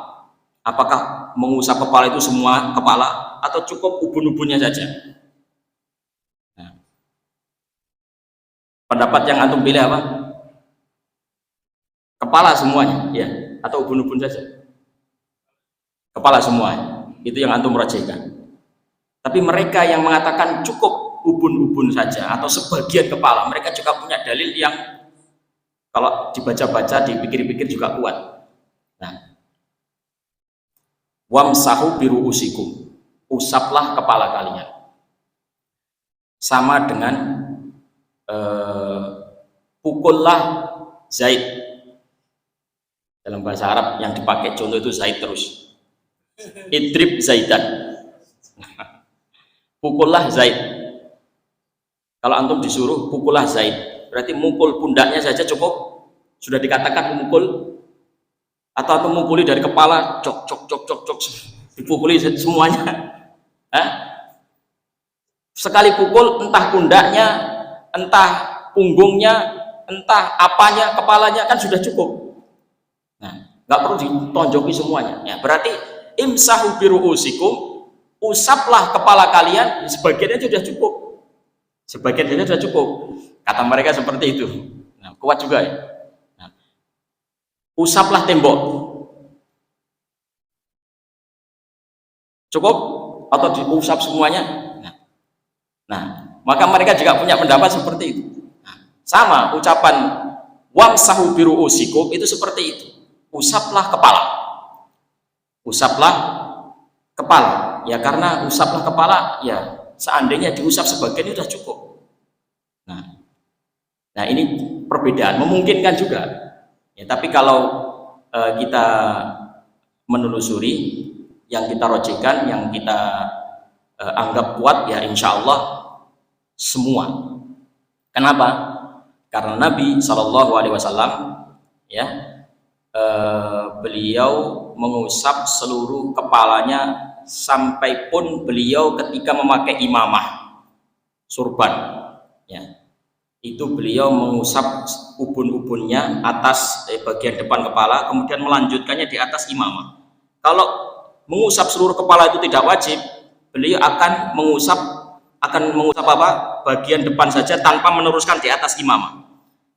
Apakah mengusap kepala itu semua kepala atau cukup ubun-ubunnya saja? Nah, pendapat yang antum pilih apa? Kepala semuanya, ya, atau ubun-ubun saja? Kepala semuanya, itu yang antum merajihkan. Tapi mereka yang mengatakan cukup ubun-ubun saja atau sebagian kepala, mereka juga punya dalil yang kalau dibaca-baca, dipikir-pikir juga kuat. Nah, wamsahu biruusikum, usaplah kepala kalian. Sama dengan pukullah Zaid. Dalam bahasa Arab yang dipakai contoh itu Zaid terus. Idrib Zaidan. Pukullah Zaid. Kalau antum disuruh pukullah Zaid, berarti mukul pundaknya saja cukup. Sudah dikatakan memukul, atau antum mukuli dari kepala, cok cok cok cok cok, dipukuli semuanya. Hah? Sekali pukul, entah pundaknya, entah punggungnya, entah apanya, kepalanya, kan sudah cukup. Nah, nggak perlu ditonjoki semuanya. Ya, berarti imsahu biruusikum, usaplah kepala kalian, sebagiannya sudah cukup. Sebagian saja sudah cukup. Kata mereka seperti itu. Nah, kuat juga ya. Nah, usaplah tembok. Cukup atau diusap semuanya? Nah, maka mereka juga punya pendapat seperti itu. Nah, sama ucapan wamsahu biruusikum itu seperti itu. Usaplah kepala. Usaplah kepala. Ya karena usaplah kepala, ya seandainya diusap sebagian sudah cukup. Nah ini perbedaan, memungkinkan juga. Ya, tapi kalau kita menelusuri, yang kita rojekan, yang kita anggap kuat, ya insya Allah semua. Kenapa? Karena Nabi SAW ya beliau mengusap seluruh kepalanya sampai pun beliau ketika memakai imamah surban, ya itu beliau mengusap ubun-ubunnya atas bagian depan kepala, kemudian melanjutkannya di atas imamah. Kalau mengusap seluruh kepala itu tidak wajib, beliau akan mengusap apa? Bagian depan saja tanpa meneruskan di atas imamah.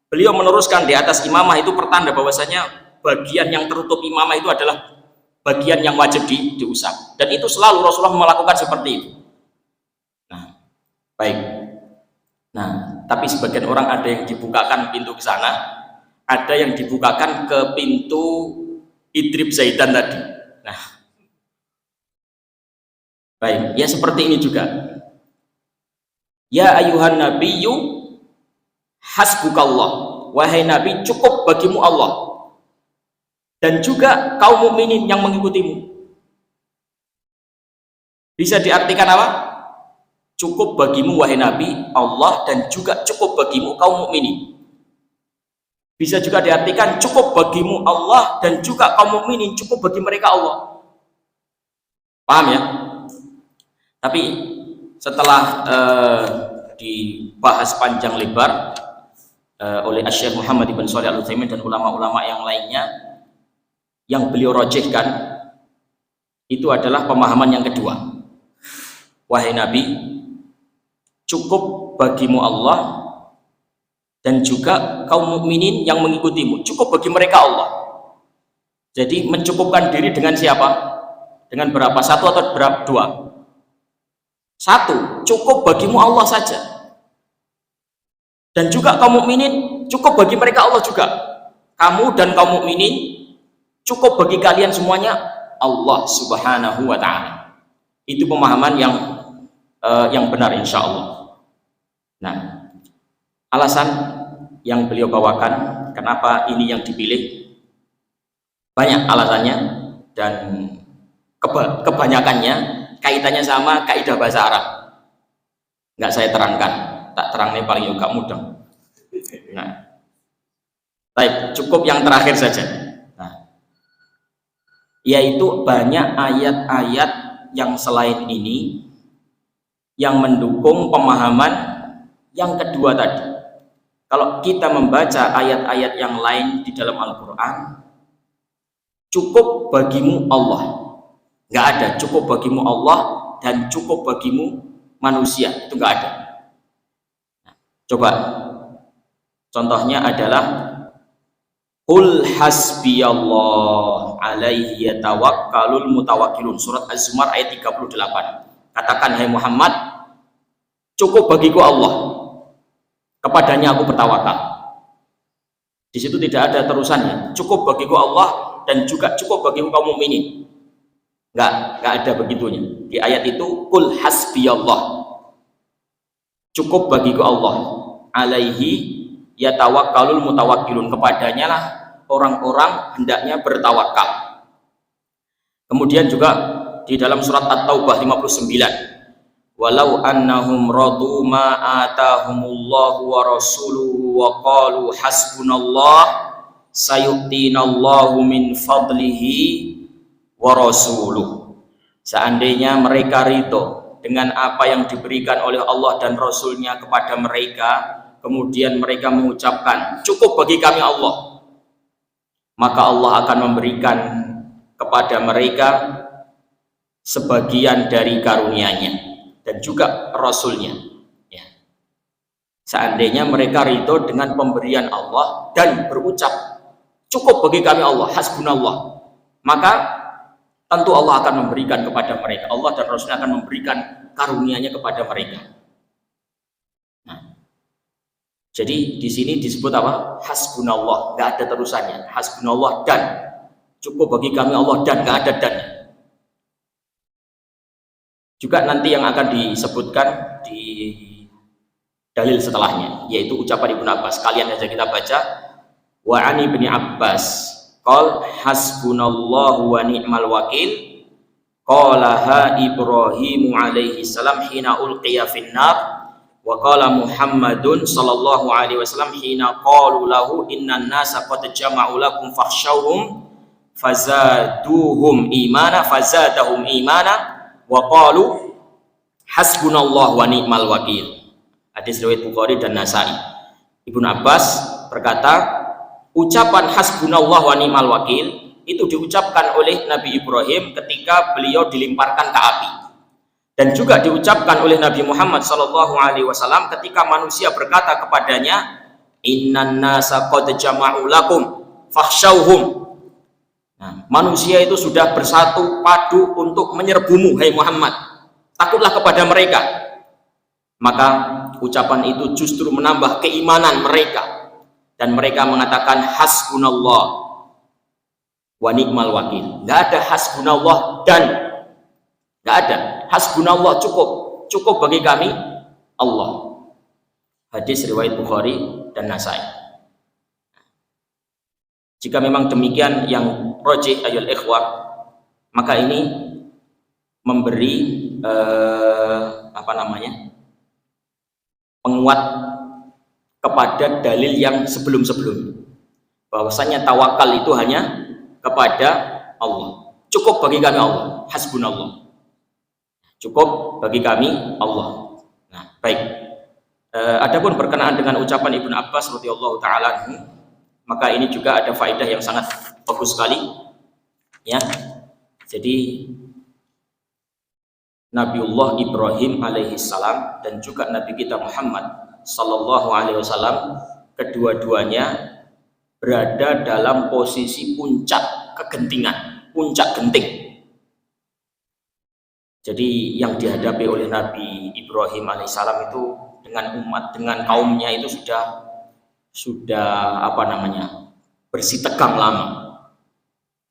Beliau meneruskan di atas imamah itu pertanda bahwasanya bagian yang tertutup imamah itu adalah bagian yang wajib diusap, dan itu selalu Rasulullah melakukan seperti itu. Nah, baik. Nah, tapi sebagian orang ada yang dibukakan pintu ke sana, ada yang dibukakan ke pintu Idrib Zaidan tadi. Nah, baik, ya seperti ini juga. Ya ayuhan nabiyyu hasbukallah, wahai nabi cukup bagimu Allah dan juga kaum mukminin yang mengikutimu. Bisa diartikan apa? Cukup bagimu wahai nabi Allah dan juga cukup bagimu kaum mukminin. Bisa juga diartikan cukup bagimu Allah dan juga kaum mukminin, cukup bagi mereka Allah. Paham ya? Tapi setelah dibahas panjang lebar oleh Syekh Muhammad ibn Shalih Al-Utsaimin dan ulama-ulama yang lainnya, yang beliau rojihkan itu adalah pemahaman yang kedua. Wahai Nabi, cukup bagimu Allah dan juga kaum mukminin yang mengikutimu, cukup bagi mereka Allah. Jadi mencukupkan diri dengan siapa? Dengan berapa? Satu atau berapa? Dua? Satu, cukup bagimu Allah saja. Dan juga kaum mukminin cukup bagi mereka Allah juga. Kamu dan kaum mukminin cukup bagi kalian semuanya Allah Subhanahu wa ta'ala. Itu pemahaman yang benar insya Allah. Nah, alasan yang beliau bawakan kenapa ini yang dipilih banyak alasannya, dan kebanyakannya kaitannya sama kaidah bahasa Arab. Nggak saya terangkan, tak terangnya paling juga mudah. Nah, baik, cukup yang terakhir saja. Nah, yaitu banyak ayat-ayat yang selain ini yang mendukung pemahaman yang kedua tadi. Kalau kita membaca ayat-ayat yang lain di dalam Al-Quran, cukup bagimu Allah, nggak ada cukup bagimu Allah dan cukup bagimu manusia, itu nggak ada. Nah, coba contohnya adalah qul hasbiyallah alaihi yatawakkalul mutawakkilun, surat Az-Zumar ayat 38. Katakan, hai Muhammad, cukup bagiku Allah, kepadanya aku bertawakal. Di situ tidak ada terusannya. Cukup bagiku Allah dan juga cukup bagiku kaum mukminin. Enggak ada begitunya. Di ayat itu, qul hasbiyallah. Cukup bagiku Allah. Alaihi yatawakkalul mutawakkilun. Kepadanya lah orang-orang hendaknya bertawakal. Kemudian juga di dalam surat At-Taubah 59, walau annahum radu ma atahumullahu wa rasuluhu wa qalu hasbunallah sayu'tinallahu min fadlihi wa rasuluh. Seandainya mereka ridho dengan apa yang diberikan oleh Allah dan Rasulnya kepada mereka, kemudian mereka mengucapkan cukup bagi kami Allah, maka Allah akan memberikan kepada mereka sebagian dari karunia-Nya dan juga Rasulnya. Ya. Seandainya mereka ridho dengan pemberian Allah dan berucap cukup bagi kami Allah, hasbunallah, maka tentu Allah akan memberikan kepada mereka. Allah dan Rasulnya akan memberikan karunia-Nya kepada mereka. Nah, jadi di sini disebut apa? Hasbunallah, nggak ada terusannya. Hasbunallah dan cukup bagi kami Allah dan, nggak ada dan. Juga nanti yang akan disebutkan di dalil setelahnya, yaitu ucapan Ibnu Abbas. Kalian saja kita baca. Wa ani bin Abbas qal hasbunallahu wa ni'mal wakil qalaha Ibrahim alaihi salam hina ulqiya finnar wa qala Muhammadun sallallahu alaihi wasallam hina qalu lahu innan nasa qad jama'u lakum fakhshawhum fazadahum imana wa qalu hasbunallahu wa ni'mal wakil. Hadis riwayat Bukhari dan Nasai. Ibnu Abbas berkata, ucapan hasbunallah wa ni'mal wakil itu diucapkan oleh Nabi Ibrahim ketika beliau dilemparkan ke api, dan juga diucapkan oleh Nabi Muhammad SAW ketika manusia berkata kepadanya, innan nasa qad jama'u lakum fakhshawhum. Nah, manusia itu sudah bersatu padu untuk menyerbumu, hai Muhammad, takutlah kepada mereka. Maka ucapan itu justru menambah keimanan mereka, dan mereka mengatakan hasbunallah wa ni'mal wakil. Nggak ada hasbunallah dan, nggak ada. Hasbunallah cukup bagi kami Allah. Hadis riwayat Bukhari dan Nasai. Jika memang demikian yang rajih ayol ikhwah, maka ini memberi penguat kepada dalil yang sebelum-sebelum, bahwasanya tawakal itu hanya kepada Allah. Cukup bagi kami Allah, hasbunallah. Cukup bagi kami Allah. Nah, baik. Adapun berkenaan dengan ucapan Ibnu Abbas radhiyallahu taala, maka ini juga ada faedah yang sangat bagus sekali. Ya. Jadi Nabiullah Ibrahim alaihissalam dan juga Nabi kita Muhammad sallallahu alaihi wasallam, kedua-duanya berada dalam posisi puncak kegentingan, puncak genting. Jadi yang dihadapi oleh Nabi Ibrahim alaihissalam itu dengan kaumnya itu sudah bersih tegang lama.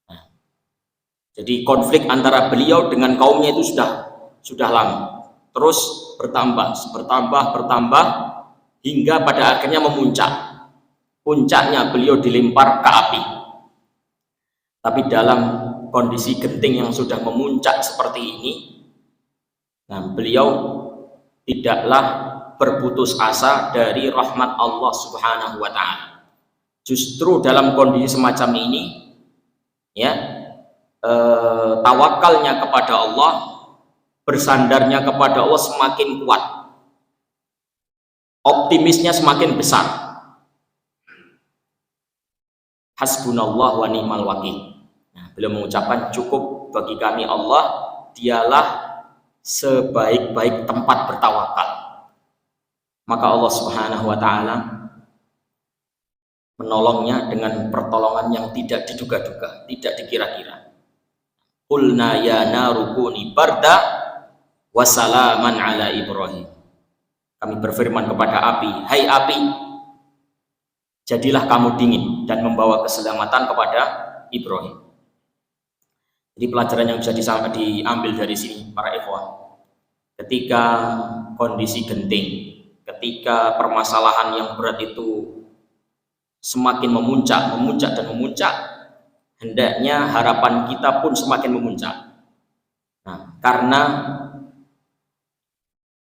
Nah, jadi konflik antara beliau dengan kaumnya itu sudah lama, terus bertambah hingga pada akhirnya memuncak. Puncaknya beliau dilempar ke api. Tapi dalam kondisi genting yang sudah memuncak seperti ini, nah, beliau tidaklah berputus asa dari rahmat Allah Subhanahu wa ta'ala. Justru dalam kondisi semacam ini, ya, tawakalnya kepada Allah, bersandarnya kepada Allah semakin kuat, optimisnya semakin besar. Hasbunallah wa ni'mal wakil. Nah, beliau mengucapkan cukup bagi kami Allah, dialah sebaik-baik tempat bertawakal. Maka Allah Subhanahu wa ta'ala menolongnya dengan pertolongan yang tidak diduga-duga, tidak dikira-kira. Qulna ya naru kuni barda salaman ala Ibrahim. Kami berfirman kepada api, hai api, jadilah kamu dingin dan membawa keselamatan kepada Ibrahim. Jadi pelajaran yang bisa diambil dari sini para ikhwah, ketika kondisi genting, ketika permasalahan yang berat itu semakin memuncak dan memuncak, hendaknya harapan kita pun semakin memuncak. Nah, karena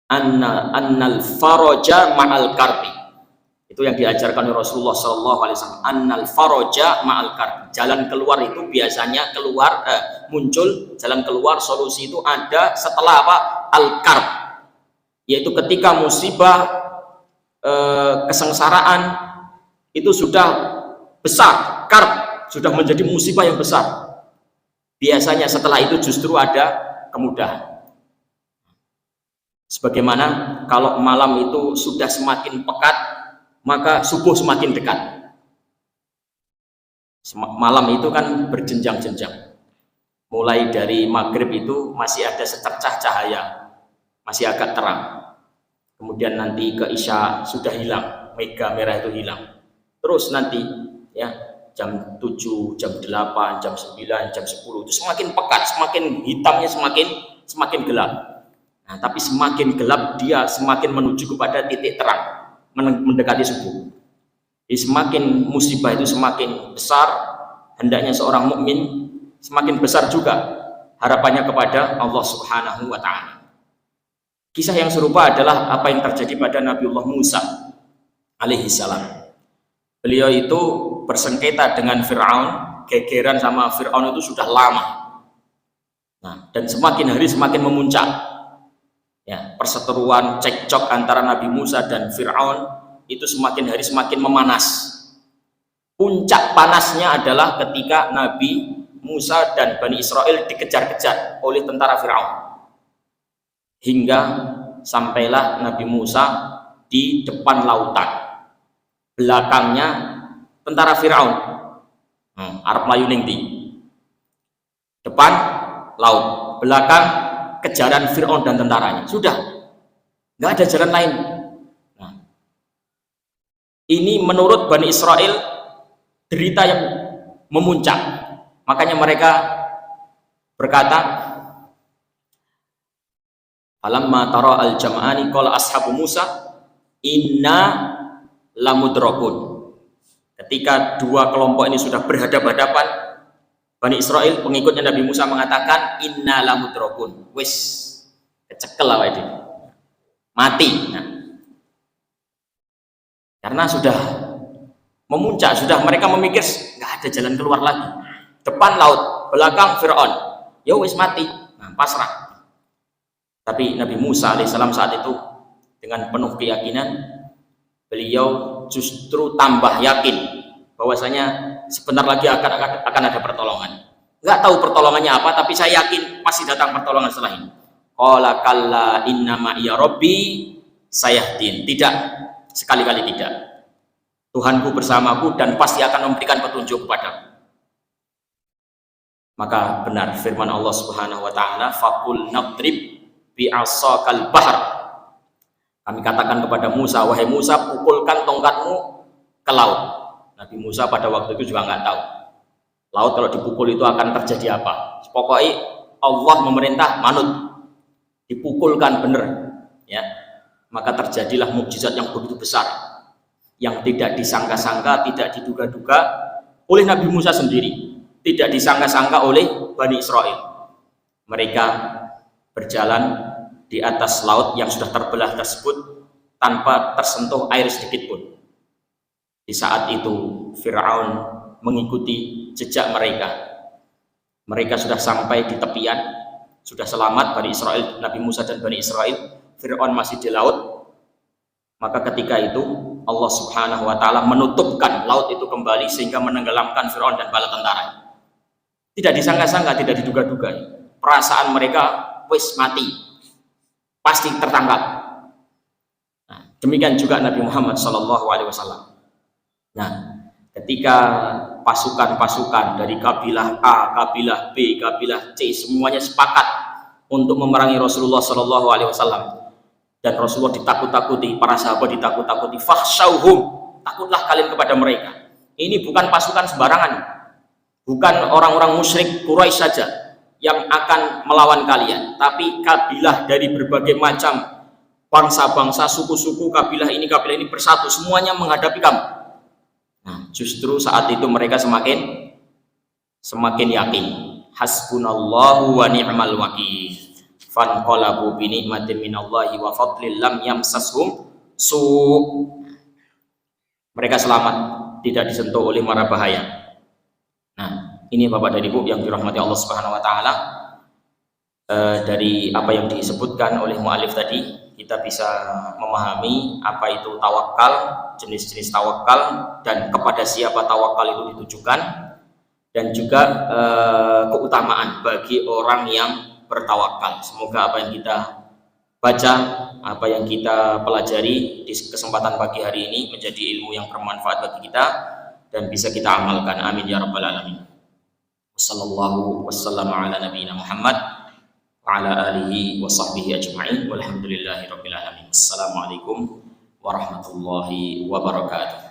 annal faraja ma'al karbi, itu yang diajarkan oleh Rasulullah SAW. Annal faraja ma'al karbi, jalan keluar itu biasanya muncul jalan keluar, solusi itu ada setelah apa? Al-karb, yaitu ketika musibah, kesengsaraan itu sudah besar, karb sudah menjadi musibah yang besar, biasanya setelah itu justru ada kemudahan. Sebagaimana kalau malam itu sudah semakin pekat, maka subuh semakin dekat. Malam itu kan berjenjang-jenjang. Mulai dari maghrib itu masih ada secercah cahaya, masih agak terang. Kemudian nanti ke isya sudah hilang, mega merah itu hilang. Terus nanti ya jam 7, jam 8, jam 9, jam 10 itu semakin pekat, semakin hitamnya semakin gelap. Nah, tapi semakin gelap dia semakin menuju kepada titik terang, mendekati subuh. Jadi semakin musibah itu semakin besar, hendaknya seorang mukmin semakin besar juga harapannya kepada Allah Subhanahu wa taala. Kisah yang serupa adalah apa yang terjadi pada Nabiullah Musa alaihi salam. Beliau itu bersengketa dengan Fir'aun, gegeran sama Fir'aun itu sudah lama. Nah, dan semakin hari semakin memuncak. Ya, perseteruan cekcok antara Nabi Musa dan Fir'aun itu semakin hari semakin memanas. Puncak panasnya adalah ketika Nabi Musa dan Bani Israel dikejar-kejar oleh tentara Fir'aun, hingga sampailah Nabi Musa di depan lautan, belakangnya tentara Fir'aun, Arab Melayu Ningti, depan laut, belakang kejaran Fir'aun dan tentaranya. Sudah nggak ada jalan lain. Nah, ini menurut Bani Israel derita yang memuncak, makanya mereka berkata, falamma tara al-jam'ani qala ashabu Musa inna lamudrakun. Ketika dua kelompok ini sudah berhadapan-hadapan, Bani Israel pengikutnya Nabi Musa mengatakan inna lamudrakun, wis kecekel awake dhewe, mati. Nah, karena sudah memuncak, sudah mereka memikir nggak ada jalan keluar lagi, depan laut, belakang Fir'aun, ya wis mati. Nah, pasrah. Tapi Nabi Musa alaihissalam saat itu dengan penuh keyakinan, beliau justru tambah yakin bahwasanya sebentar lagi akan ada pertolongan. Nggak tahu pertolongannya apa, tapi saya yakin pasti datang pertolongan setelah ini. Qala kalla innama ya rabbi sayahdin. Tidak, sekali-kali tidak. Tuhanku bersamaku dan pasti akan memberikan petunjuk kepadaku. Maka benar firman Allah Subhanahu wa taala, faqul nadrib bi'asakal bahr. Kami katakan kepada Musa, wahai Musa, pukulkan tongkatmu ke laut. Nabi Musa pada waktu itu juga nggak tahu laut kalau dipukul itu akan terjadi apa. Pokoknya Allah memerintah manut, dipukulkan bener, ya. Maka terjadilah mukjizat yang begitu besar, yang tidak disangka-sangka, tidak diduga-duga oleh Nabi Musa sendiri, tidak disangka-sangka oleh Bani Israel. Mereka berjalan di atas laut yang sudah terbelah tersebut tanpa tersentuh air sedikit pun. Di saat itu Fir'aun mengikuti jejak mereka. Mereka sudah sampai di tepian, sudah selamat Bani Israel, Nabi Musa dan Bani Israel. Fir'aun masih di laut. Maka ketika itu Allah Subhanahu wa taala menutupkan laut itu kembali sehingga menenggelamkan Fir'aun dan bala tentara. Tidak disangka-sangka, tidak diduga-duga. Perasaan mereka wis mati, pasti tertangkap. Nah, demikian juga Nabi Muhammad SAW. Nah, ketika pasukan-pasukan dari kabilah A, kabilah B, kabilah C semuanya sepakat untuk memerangi Rasulullah Shallallahu Alaihi Wasallam, dan Rasulullah ditakut-takuti, para sahabat ditakut-takuti. Fakhshawhum, takutlah kalian kepada mereka. Ini bukan pasukan sembarangan, bukan orang-orang musyrik Quraisy saja yang akan melawan kalian, tapi kabilah dari berbagai macam bangsa-bangsa, suku-suku, kabilah ini bersatu, semuanya menghadapi kamu. Nah, justru saat itu mereka semakin yakin. Hasbunallahu wa ni'mal wakil. Fanqalabu bi ni'matin minallahi wa fadlin lam yamsashum su'. Mereka selamat, tidak disentuh oleh mara bahaya. Nah, ini Bapak dan Ibu yang dirahmati Allah Subhanahu wa taala, dari apa yang disebutkan oleh mu'alif tadi, kita bisa memahami apa itu tawakal, jenis-jenis tawakal, dan kepada siapa tawakal itu ditujukan, dan juga keutamaan bagi orang yang bertawakal. Semoga apa yang kita baca, apa yang kita pelajari di kesempatan pagi hari ini menjadi ilmu yang bermanfaat bagi kita dan bisa kita amalkan. Amin ya rabbal alamin. Wassallallahu wassalamu ala nabiyina Muhammad wa ala alihi wa sahbihi ajma'in walhamdulillahi rabbil alamin. Assalamualaikum warahmatullahi wabarakatuh.